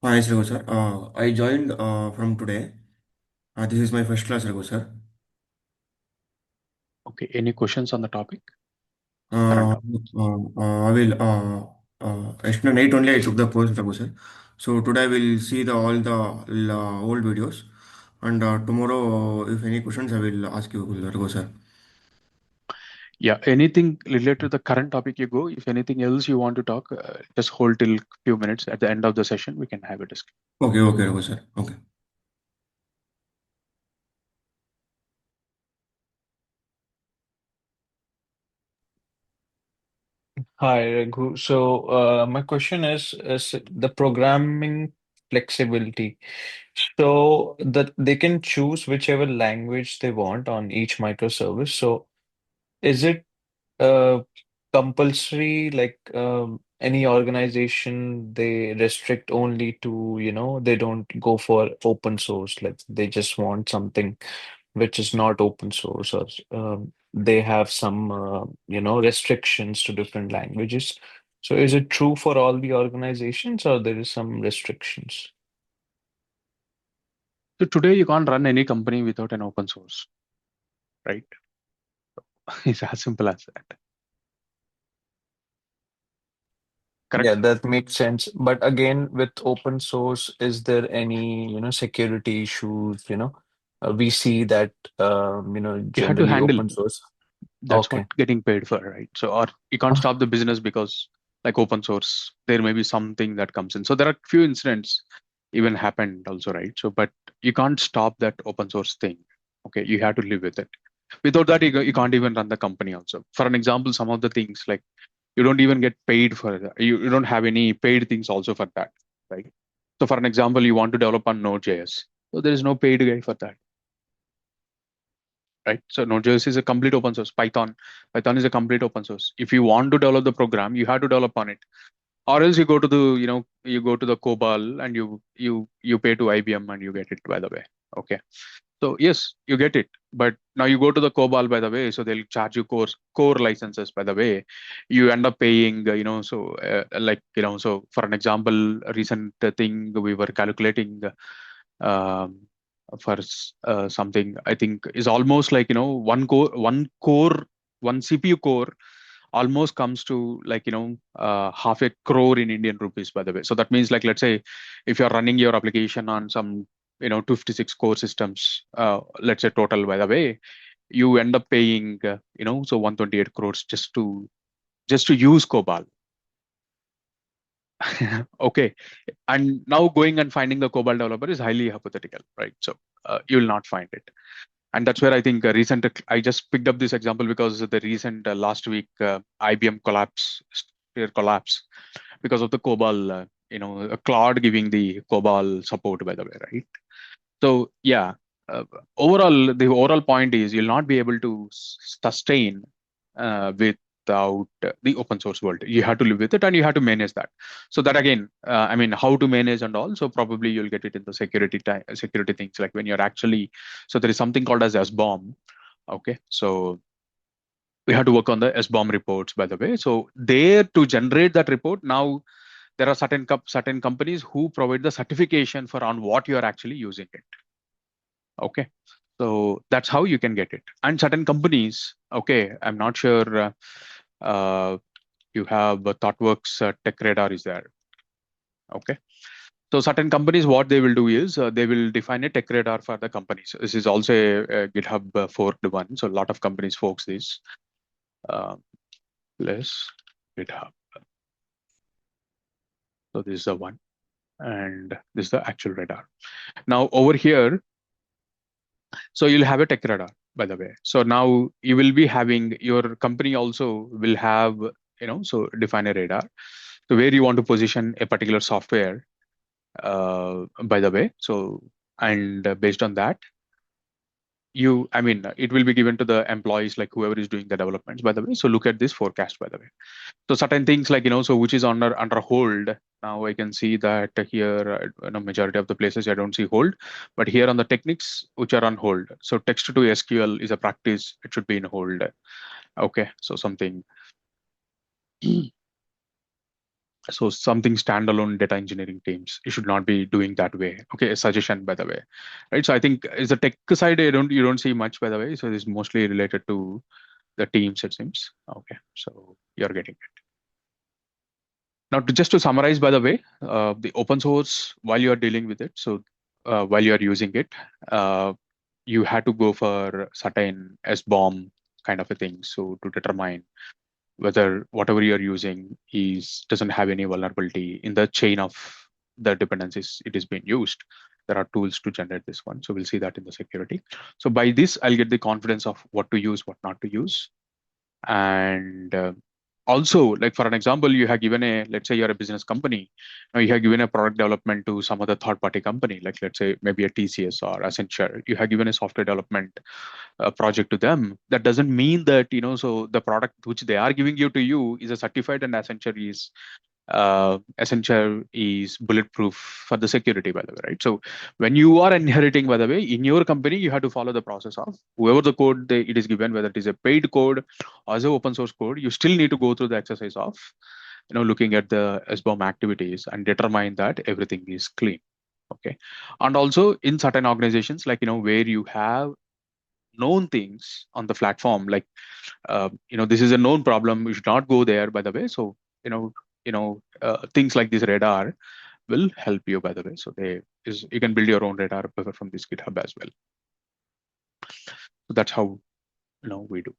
Hi, Raghu sir. I joined from today. This is my first class, Raghu sir. Okay. Any questions on the topic? Uh, Current I will yesterday night only I took the course, Raghu sir. So today I will see the all the old videos, and tomorrow if any questions I will ask you, Raghu sir. Yeah, anything related to the current topic you go. If anything else you want to talk, just hold till few minutes. At the end of the session, we can have a discussion. Okay, Raghu sir. Okay. Hi, Raghu. So, my question is the programming flexibility. So that they can choose whichever language they want on each microservice. So, is it uh, compulsory, like any organization, they restrict only to, they don't go for open source, like they just want something which is not open source, or they have some, restrictions to different languages. So is it true for all the organizations, or there is some restrictions? So today you can't run any company without an open source, right? It's as simple as that. Yeah, Correct? that makes sense. But again, with open source, is there any, security issues, we see that, You have to generally handle. open source. That's what Okay. getting paid for, right? So, or you can't Ah, stop the business because, like open source, there may be something that comes in. So there are few incidents even happened also, right? So, but you can't stop that open source thing. Okay, you have to live with it. Without that, you can't even run the company also. For an example, some of the things like you don't even get paid for that. You don't have any paid things also for that, right? So for an example, you want to develop on Node.js. So there is no paid guy for that, right? So Node.js is a complete open source. Python is a complete open source. If you want to develop the program, you have to develop on it. Or else you go to the COBOL and you pay to IBM and you get it, by the way. Okay. So yes, you get it. But now you go to the COBOL, by the way, so they'll charge you core licenses, by the way. You end up paying, so for an example, a recent thing we were calculating um, for something I think is almost like, one CPU core almost comes to like, half a crore in Indian rupees, by the way. So that means, like, let's say if you're running your application on some, 256 core systems, let's say total, by the way, you end up paying, so 128 crores just to use COBOL. Okay. And now going and finding the COBOL developer is highly hypothetical, right? So you will not find it. And that's where I think I just picked up this example because of the recent last week IBM collapse because of the COBOL, Claude giving the COBOL support, by the way, right? So yeah, uh, the overall point is you'll not be able to sustain without the open source world. You have to live with it and you have to manage that. So that again, I mean, how to manage and all. So probably you'll get it in the security things, like when you're actually. So there is something called as SBOM. Okay, so we had to work on the SBOM reports, by the way. So there, to generate that report, now there are certain companies who provide the certification for on what you are actually using it. Okay, so that's how you can get it. And certain companies, okay, I'm not sure. You have ThoughtWorks Tech Radar is there. Okay, so certain companies, what they will do is they will define a tech radar for the companies. This is also a GitHub forked one. So a lot of companies forks this. Plus GitHub. So this is the one, and this is the actual radar. Now over here, so you'll have a tech radar, by the way. So now you will be having, your company also will have, so define a radar. So where you want to position a particular software, by the way. So, and based on that, it will be given to the employees, like whoever is doing the developments, by the way. So look at this forecast, by the way. So certain things like, so which is under hold. Now I can see that here, majority of the places I don't see hold, but here on the techniques which are on hold. So text to SQL is a practice. It should be in hold. Okay, so something. So something standalone data engineering teams, you should not be doing that way. Okay, a suggestion, by the way, right? So I think is the tech side, you don't see much, by the way. So it's mostly related to the teams, it seems. Okay, so you're getting it. Now, just to summarize, by the way, the open source, while you are dealing with it, so while you are using it, you had to go for certain SBOM kind of a thing. So to determine whether whatever you're using doesn't have any vulnerability in the chain of the dependencies it is being used. There are tools to generate this one. So we'll see that in the security. So by this, I'll get the confidence of what to use, what not to use. And also, like for an example, you have given let's say you're a business company. Now you have given a product development to some other third-party company, like let's say maybe a TCS or Accenture. You have given a software development project to them. That doesn't mean that, so the product which they are giving you to you is a certified, and Accenture is bulletproof for the security, by the way, right? So when you are inheriting, by the way, in your company, you have to follow the process of whoever the code it is given, whether it is a paid code or as an open source code, you still need to go through the exercise of, looking at the SBOM activities and determine that everything is clean. Okay. And also in certain organizations, like, where you have known things on the platform, like, this is a known problem, you should not go there, by the way. So, things like this radar will help you, by the way. So you can build your own radar from this GitHub as well. So that's how, we do.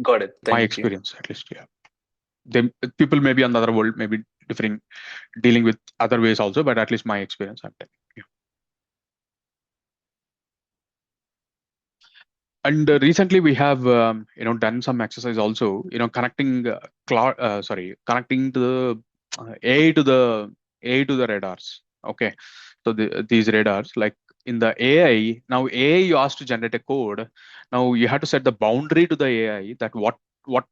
Got it. Thank My you. experience, at least, yeah. People may be on the other world, maybe differing, dealing with other ways also, but at least my experience, I'm telling you. And recently we have, done some exercise also, connecting connecting to the AI to the radars. Okay, so these radars, like in the AI, now AI you asked to generate a code. Now you have to set the boundary to the AI that what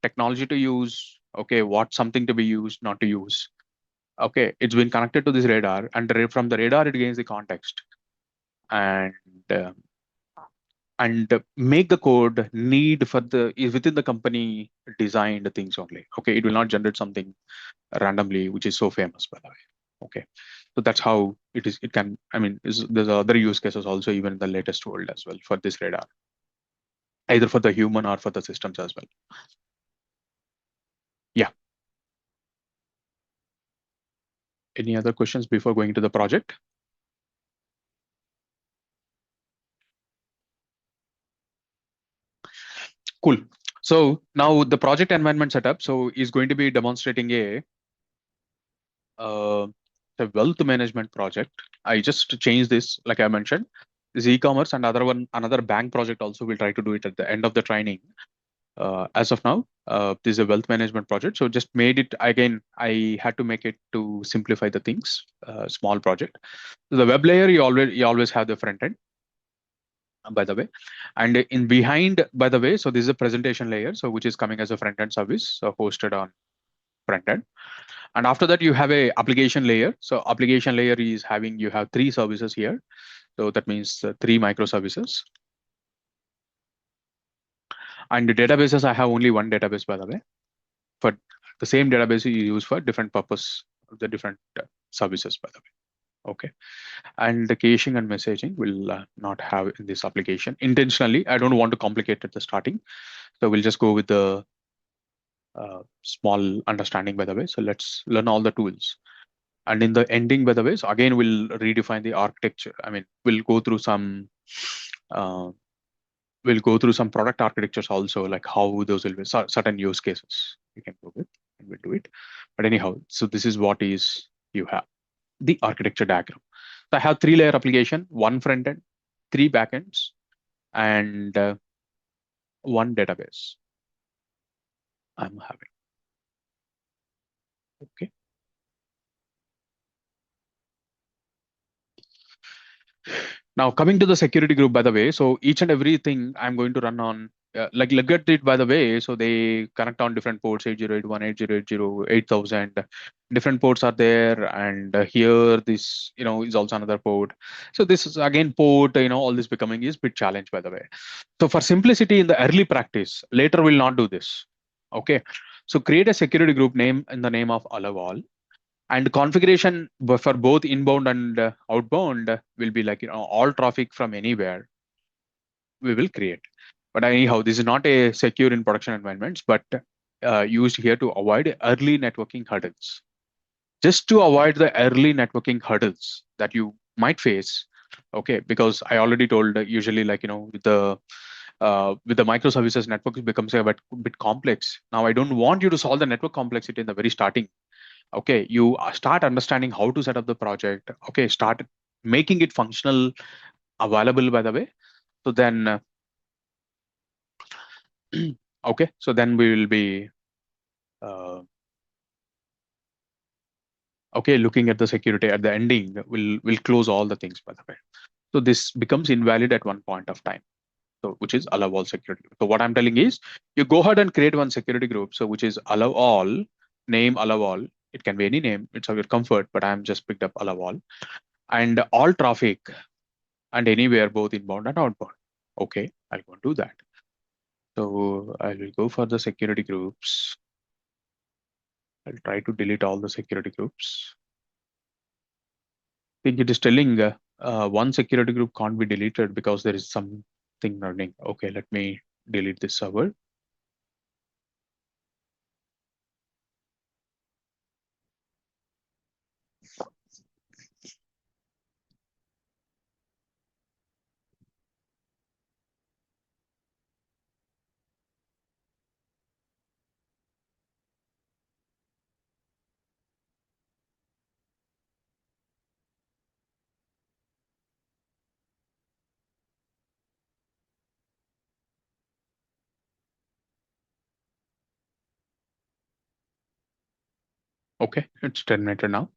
technology to use. Okay, what something to be used, not to use. Okay, it's been connected to this radar, and from the radar it gains the context, and uh, make the code need for is within the company designed things only. Okay, it will not generate something randomly, which is so famous, by the way. Okay, so that's how it is. It can, there's other use cases also, even in the latest world as well, for this radar, either for the human or for the systems as well. Yeah. Any other questions before going to the project? Cool. So now the project environment setup, so is going to be demonstrating uh, a wealth management project. I just changed this, like I mentioned, this e-commerce, and another bank project also. We'll try to do it at the end of the training. As of now, this is a wealth management project. So just made it again. I had to make it to simplify the things. Small project. So the web layer, you always have the front end, by the way, and in behind, by the way. So this is a presentation layer, so which is coming as a front end service, so hosted on front end. And after that, you have a application layer. So application layer is you have three services here. So that means 3 microservices. And the databases, I have only one database, by the way. For the same database you use for different purpose, the different services, by the way. Okay. And the caching and messaging will not have in this application. Intentionally, I don't want to complicate at the starting. So we'll just go with the small understanding, by the way. So let's learn all the tools. And in the ending, by the way, so again, we'll redefine the architecture. I mean, we'll go through some product architectures also, like how those will be certain use cases you can go with, and we'll do it. But anyhow, so this is what is you have the architecture diagram. So I have 3-layer application, 1 front end, 3 backends, and 1 database I'm having. Okay. Now coming to the security group, by the way, so each and everything I'm going to run on, like look at it, by the way, so they connect on different ports, 8081, 8080, 8000, different ports are there. And here this, is also another port. So this is again port, all this becoming is bit challenge, by the way. So for simplicity in the early practice, later we'll not do this. Okay. So create a security group name in the name of Alavall. And configuration for both inbound and outbound will be like, all traffic from anywhere we will create. But anyhow, this is not a secure in production environments, but used here to avoid early networking hurdles. Just to avoid the early networking hurdles that you might face. Okay, because I already told usually like, with the microservices network, it becomes a bit complex. Now, I don't want you to solve the network complexity in the very starting. Okay, you start understanding how to set up the project. Okay, start making it functional, available, by the way. So then okay, so then we will be okay, looking at the security at the ending. We'll close all the things, by the way. So this becomes invalid at one point of time, so which is allow all security. So what I'm telling is, you go ahead and create one security group, so which is allow all, name allow all. It can be any name, it's of your comfort, but I'm just picked up allow all, and all traffic and anywhere, both inbound and outbound. Okay, I'll go and do that. So I will go for the security groups. I'll try to delete all the security groups. I think it is telling one security group can't be deleted because there is something running. Okay, let me delete this server. Okay, it's terminated now.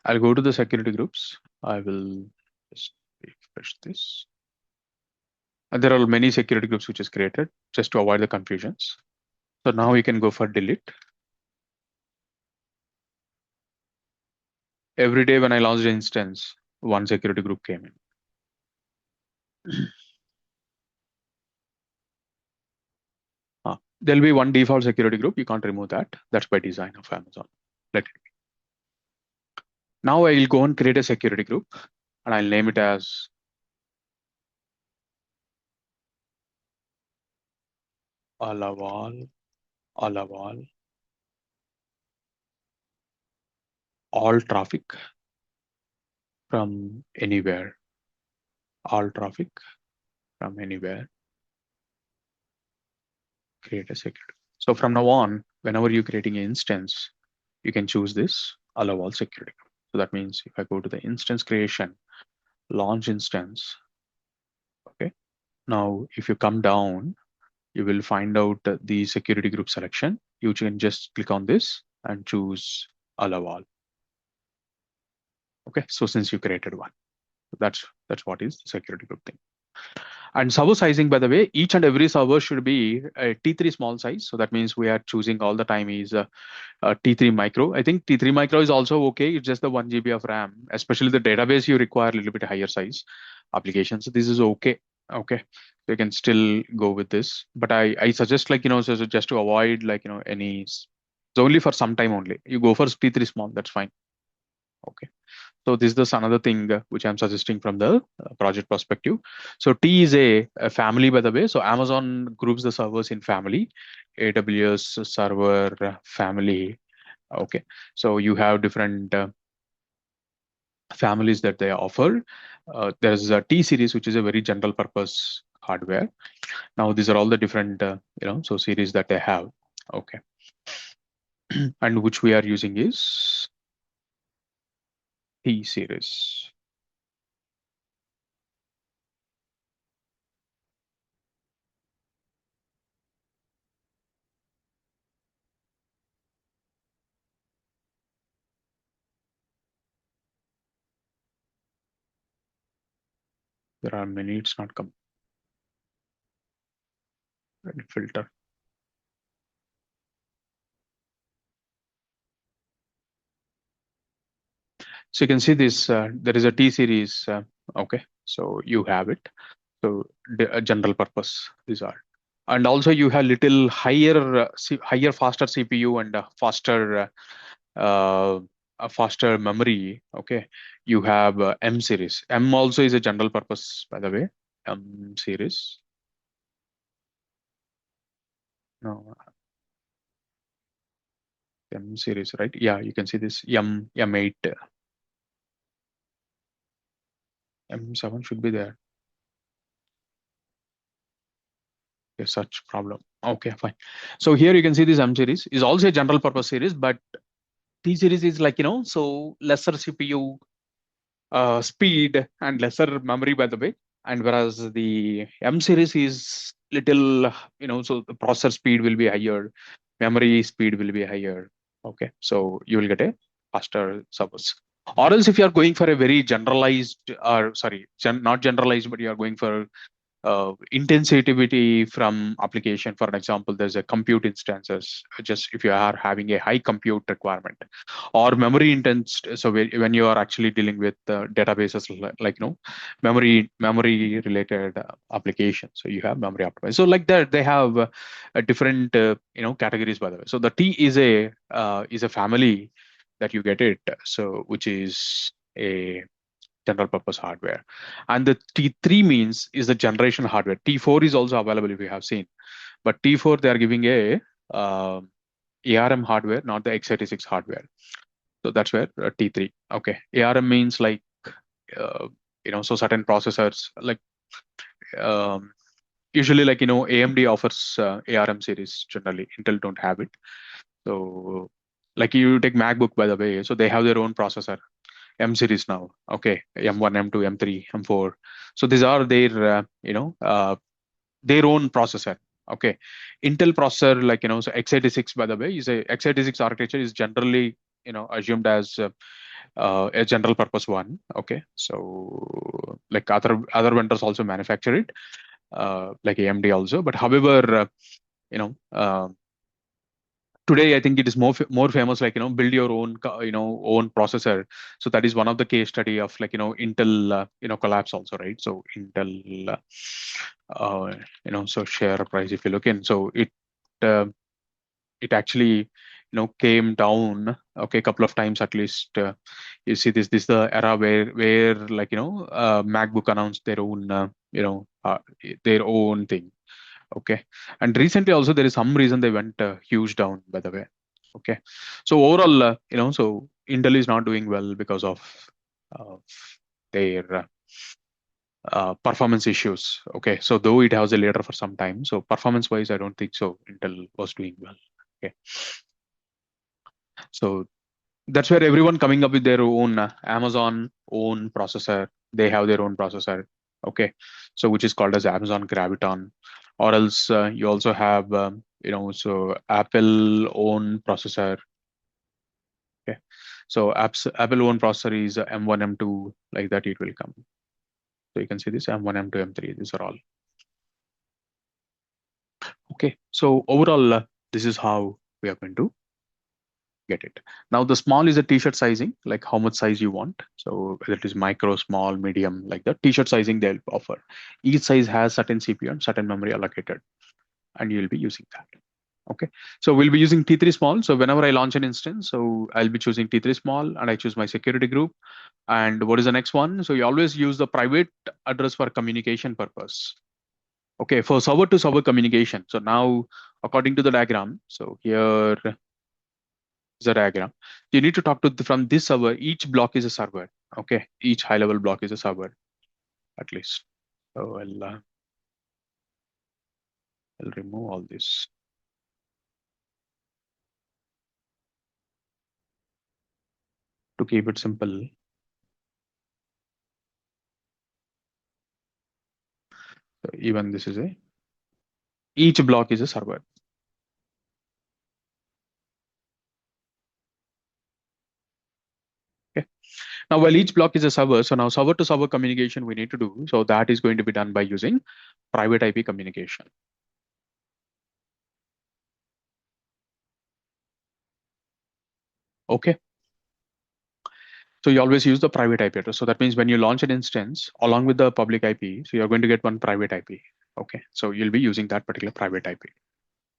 I'll go to the security groups. I will just refresh this. And there are many security groups which is created just to avoid the confusions. So now we can go for delete. Every day when I launched an instance, one security group came in. There'll be one default security group. You can't remove that. That's by design of Amazon. Let it be. Now I will go and create a security group, and I'll name it as Alaval, all traffic from anywhere. All traffic from anywhere. Create a security. So from now on, whenever you're creating an instance, you can choose this allow all security group. So that means if I go to the instance creation, launch instance. Okay. Now, if you come down, you will find out the security group selection. You can just click on this and choose allow all. Okay. So since you created one, that's what is the security group thing. And server sizing, by the way, each and every server should be a T3 small size. So that means we are choosing all the time is T3 micro. I think T3 micro is also okay. It's just the 1 GB of RAM, especially the database you require a little bit higher size. applications. So this is okay. Okay, so you can still go with this, but I suggest, like, so just to avoid, like, any, it's only for some time only. You go for T3 small, that's fine. Okay. So this is another thing which I'm suggesting from the project perspective. So T is a family, by the way. So Amazon groups the servers in family, AWS server family. Okay. So you have different families that they offer. There's a T series, which is a very general purpose hardware. Now these are all the different, so series that they have. Okay. And which we are using is T series. There are many, it's not come. Let me filter. So you can see this, there is a T series. Okay, so you have it. So the general purpose, these are. And also you have little higher, higher, faster CPU and a faster memory. Okay, you have M series. M also is a general purpose, by the way. M series. No, M series, right? Yeah, you can see this M8, M7 should be there. There's such problem. Okay, fine. So here you can see this M series is also a general purpose series, but T series is, like, so lesser CPU speed and lesser memory, by the way. And whereas the M series is little, so the processor speed will be higher, memory speed will be higher. Okay, so you will get a faster servers. Or else if you are going for a very generalized, or sorry, not generalized, but you are going for intensivity from application. For an example, there's a compute instances. Just if you are having a high compute requirement, or memory intense. So when you are actually dealing with databases, like, memory related applications, so you have memory optimized. So like that, they have a different categories, by the way. So the T is a family that you get it. So which is a general purpose hardware. And the T3 means is the generation hardware. T4 is also available, if you have seen, but T4 they are giving a ARM hardware, not the x86 hardware. So that's where T3. Okay, ARM means like so certain processors, like um, usually, like, AMD offers ARM series generally. Intel don't have it. So like you take MacBook, by the way, so they have their own processor. M series now. Okay, M1, M2, M3, M4. So these are their their own processor. Okay, Intel processor, like, so x86, by the way, is a x86 architecture is generally assumed as a general purpose one. Okay, so like other vendors also manufacture it, like AMD also. But however, you know. Today I think it is more famous, like, build your own own processor. So that is one of the case study of, like, Intel collapse also, right? So Intel so share price, if you look in, so uh, it actually came down, okay, a couple of times at least. You see this the era where like, MacBook announced their own their own thing. Okay, and recently also there is some reason they went huge down, by the way. Okay, so overall, so Intel is not doing well because of uh, their performance issues. Okay, so though it has a later for some time, so performance wise, I don't think so Intel was doing well. Okay, so that's where everyone coming up with their own Amazon own processor. They have their own processor. Okay, so which is called as Amazon Graviton. Or else you also have so Apple own processor. Okay, so Apple own processor is M1, M2, like that it will come. So you can see this M1, M2, M3. These are all. Okay, so overall, this is how we are going to get it. Now the small is a t-shirt sizing, like how much size you want. So whether it is micro, small, medium, like the t-shirt sizing they'll offer. Each size has certain CPU and certain memory allocated, and you'll be using that. Okay, so we'll be using T3 small. So whenever I launch an instance, so I'll be choosing T3 small, and I choose my security group. And what is the next one? So you always use the private address for communication purpose. Okay, for server to server communication. So now, according to the diagram, so here is the diagram. You need to talk to from this server. Each block is a server. Okay, each high level block is a server, at least. So I'll remove all this. To keep it simple, so even this is each block is a server. Okay. Now, while each block is a server, so now server to server communication we need to do. So that is going to be done by using private IP communication. Okay. So you always use the private IP address. So that means when you launch an instance along with the public IP, so you're going to get one private IP. Okay. So you'll be using that particular private IP.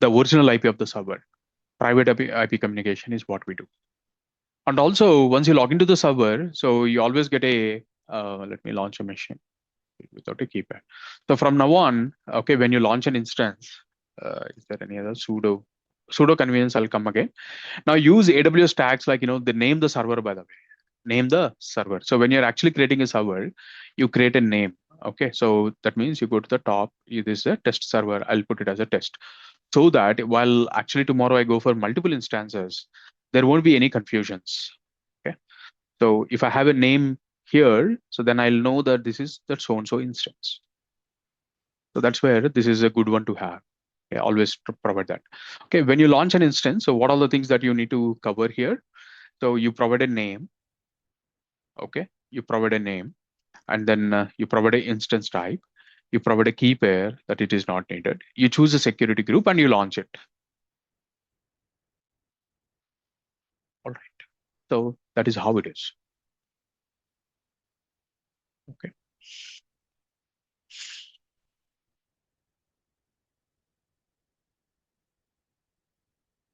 The original IP of the server. Private IP communication is what we do. And also, once you log into the server, so you always get let me launch a machine without a keypad. So from now on, okay, when you launch an instance, is there any other sudo convenience? I'll come again. Now use AWS tags like, they name the server, by the way. Name the server. So when you're actually creating a server, you create a name. Okay, so that means you go to the top. This is a test server. I'll put it as a test, so that while actually tomorrow I go for multiple instances, there won't be any confusions. Okay, so if I have a name here, so then I'll know that this is that so-and-so instance. So that's where this is a good one to have. Okay, always provide that. Okay, when you launch an instance, so what are the things that you need to cover here? So you provide a name. Okay, you provide a name, and then you provide an instance type. You provide a key pair that it is not needed. You choose a security group and you launch it. All right. So that is how it is. Okay.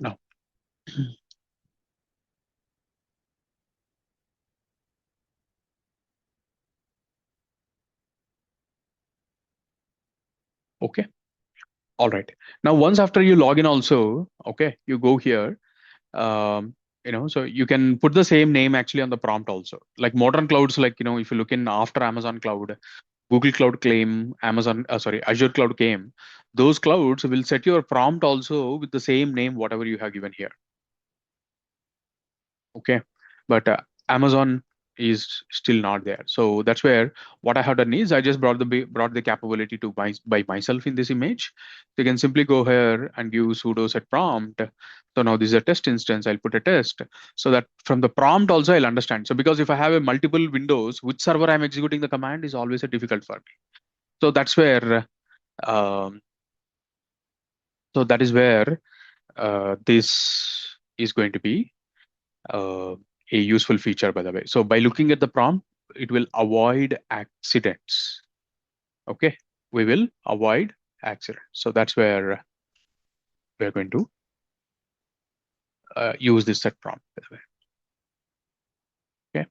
Now, okay. All right. Now, once after you log in also, okay, you go here, so you can put the same name actually on the prompt also. Like modern clouds, like, if you look in after Amazon Cloud, Google Cloud came, Azure Cloud came, those clouds will set your prompt also with the same name, whatever you have given here. Okay, but Amazon is still not there. So that's where what I have done is I just brought the capability to by myself in this image. So you can simply go here and give sudo set prompt. So now this is a test instance. I'll put a test so that from the prompt also I'll understand. So because if I have a multiple windows, which server I'm executing the command is always a difficult for me. So that's where um, that is where this is going to be uh, a useful feature, by the way. So by looking at the prompt, it will avoid accidents. Okay, we will avoid accidents. So that's where we're going to use this set prompt, by the way. Okay.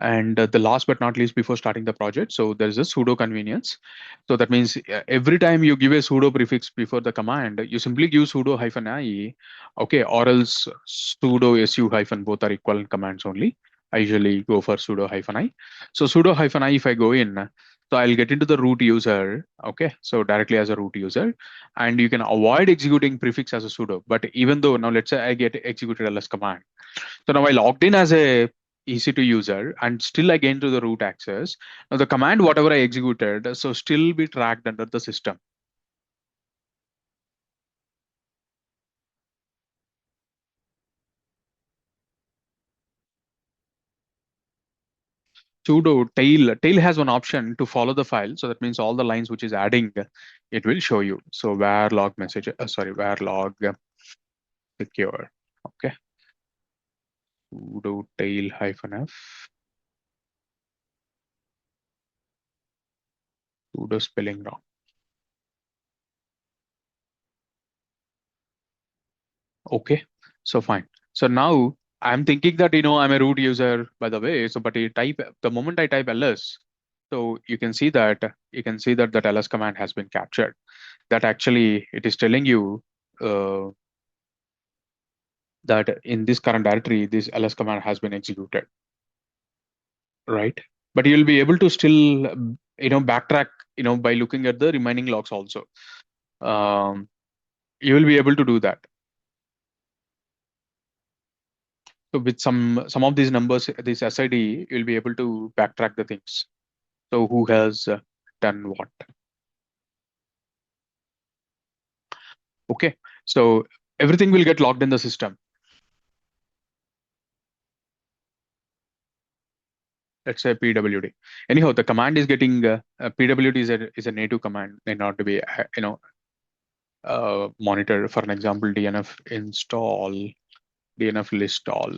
And the last but not least, before starting the project, so there's a sudo convenience. So that means every time you give a sudo prefix before the command, you simply give sudo -i, okay, or else sudo su hyphen, both are equivalent commands only. I usually go for sudo -i. So sudo -i, if I go in, so I'll get into the root user, okay, so directly as a root user, and you can avoid executing prefix as a sudo. But even though now let's say I get executed ls command, so now I logged in as a EC2 user and still I gain to the root access. Now the command, whatever I executed, so still be tracked under the system. Sudo tail has one option to follow the file. So that means all the lines which is adding, it will show you. So var log message, var log secure. Okay. sudo tail -f, sudo spelling wrong. Okay, so fine. So now I'm thinking that I'm a root user, by the way. So but you type the moment I type ls, so you can see that that ls command has been captured. That actually it is telling you uh, that in this current directory, this ls command has been executed, right? But you'll be able to still backtrack by looking at the remaining logs also. You will be able to do that. So with some of these numbers, this SID, you'll be able to backtrack the things. So who has done what? Okay, so everything will get logged in the system. Let's say pwd. Anyhow, the command is getting pwd is a native command, may not be monitored. For an example, dnf install, dnf list all.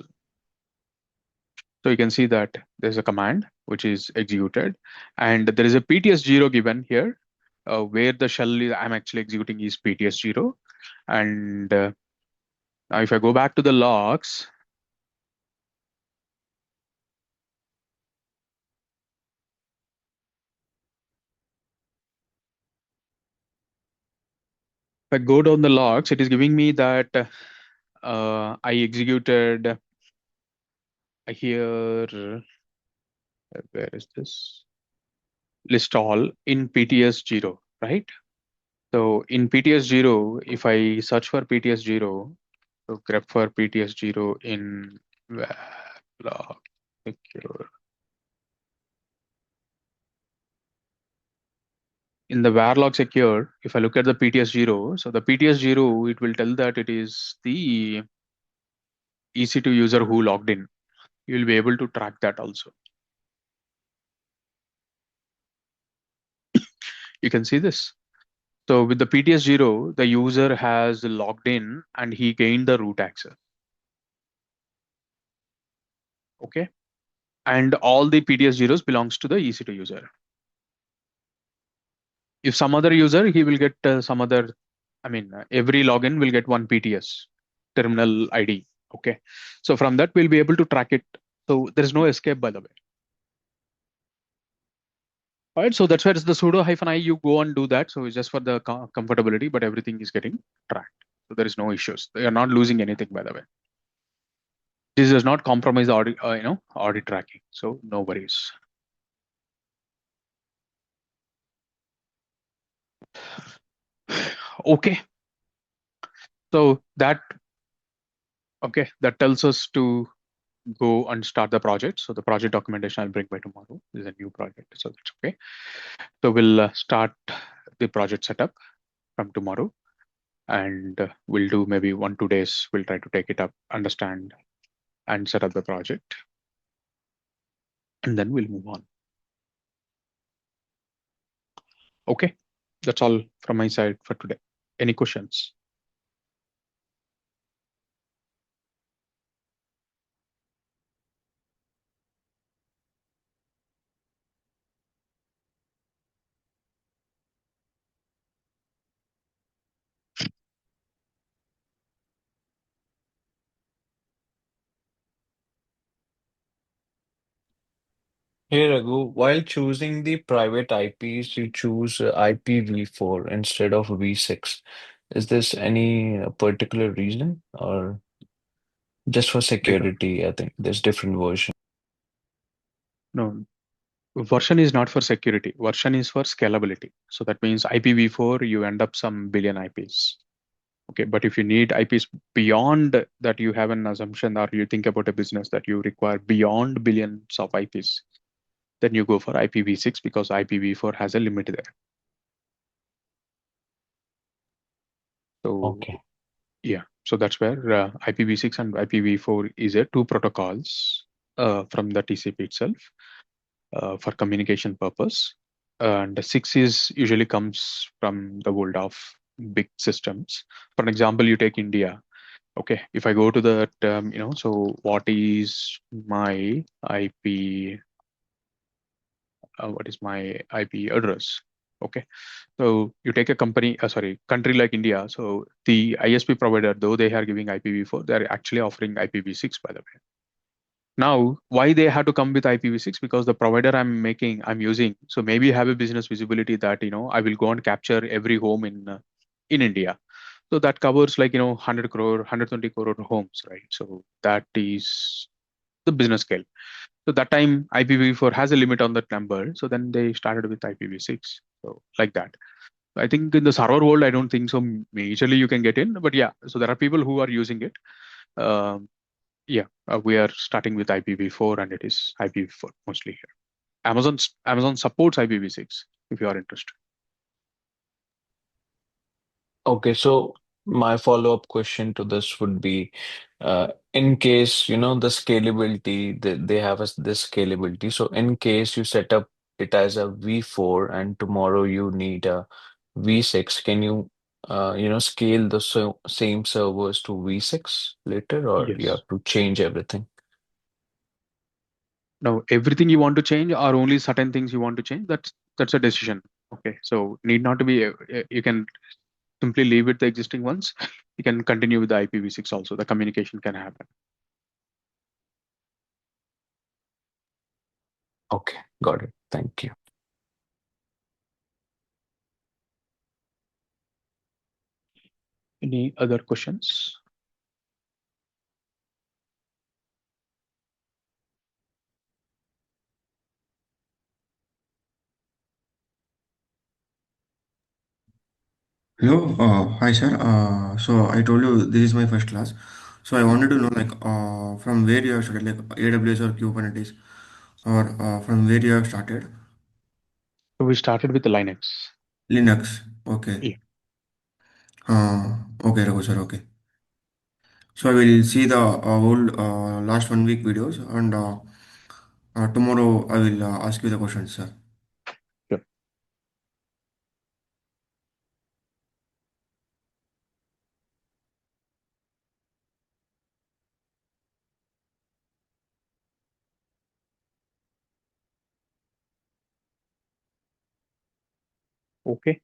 So you can see that there's a command which is executed, and there is a pts0 given here, where the shell I'm actually executing is pts0. And now if I go back to the logs, if I go down the logs, it is giving me that I executed here. Where is this? List all in PTS0, right? So in PTS0, if I search for PTS0, so grep for PTS0 in log secure. In the varlog secure, if I look at the PTS0, so the PTS0, it will tell that it is the EC2 user who logged in. You will be able to track that also. You can see this. So with the PTS0, the user has logged in and he gained the root access. Okay. And all the PTS0s belongs to the EC2 user. If some other user, he will get some other, every login will get one PTS terminal ID. Okay. So from that, we'll be able to track it. So there's no escape, by the way. All right. So that's where it's the sudo -i, you go and do that. So it's just for the comfortability, but everything is getting tracked. So there is no issues. They are not losing anything, by the way. This does not compromise audit, audit tracking. So no worries. Okay. So that tells us to go and start the project. So the project documentation I'll bring by tomorrow. This is a new project, so that's okay. So we'll start the project setup from tomorrow, and we'll do maybe 1-2 days. We'll try to take it up, understand, and set up the project, and then we'll move on. Okay, that's all from my side for today. Any questions? Hey Raghu, while choosing the private IPs, you choose IPv4 instead of V6. Is this any particular reason or just for security? I think there's different versions. No, version is not for security. Version is for scalability. So that means IPv4, you end up some billion IPs. Okay, but if you need IPs beyond that, you have an assumption or you think about a business that you require beyond billions of IPs, then you go for IPv6 because IPv4 has a limit there. So Okay. yeah, so that's where IPv6 and IPv4 is a two protocols from the TCP itself for communication purpose. And 6 is usually comes from the world of big systems. For example, you take India. Okay, if I go to the so what is my IP? What is my IP address? Okay, so you take a country like India. So the ISP provider, though they are giving IPv4, they are actually offering IPv6, by the way. Now, why they had to come with IPv6? Because the provider I'm using, so maybe have a business visibility that I will go and capture every home in India. So that covers like 100 crore, 120 crore homes, right? So that is the business scale. So that time IPv4 has a limit on that number. So then they started with IPv6. So like that. I think in the server world, I don't think so majorly you can get in, but yeah. So there are people who are using it. Um, yeah, we are starting with IPv4 and it is IPv4 mostly here. Amazon supports IPv6 if you are interested. Okay, so my follow-up question to this would be, in case, the scalability, they have this scalability. So in case you set up it as a V4 and tomorrow you need a V6, can you, scale the same servers to V6 later, or you Yes. have to change everything? Now, everything you want to change or only certain things you want to change, that's a decision. Okay. So need not to be, you can simply leave it the existing ones. You can continue with the IPv6 also. The communication can happen. Okay, got it. Thank you. Any other questions? Hello, hi sir. So I told you this is my first class. So I wanted to know like from where you have started, like AWS or Kubernetes, or from where you have started. So we started with the Linux. Linux. Okay. Yeah. Okay, Raghu sir. Okay. So I will see the whole last 1 week videos, and tomorrow I will ask you the questions, sir. Sure. Okay.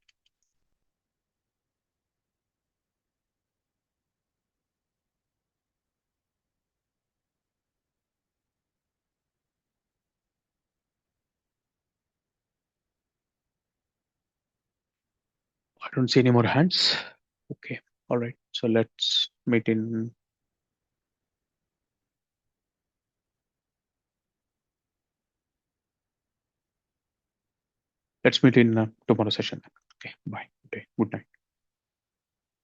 I don't see any more hands. Okay. All right. So let's meet in tomorrow session. Okay. Bye. Okay. Good night.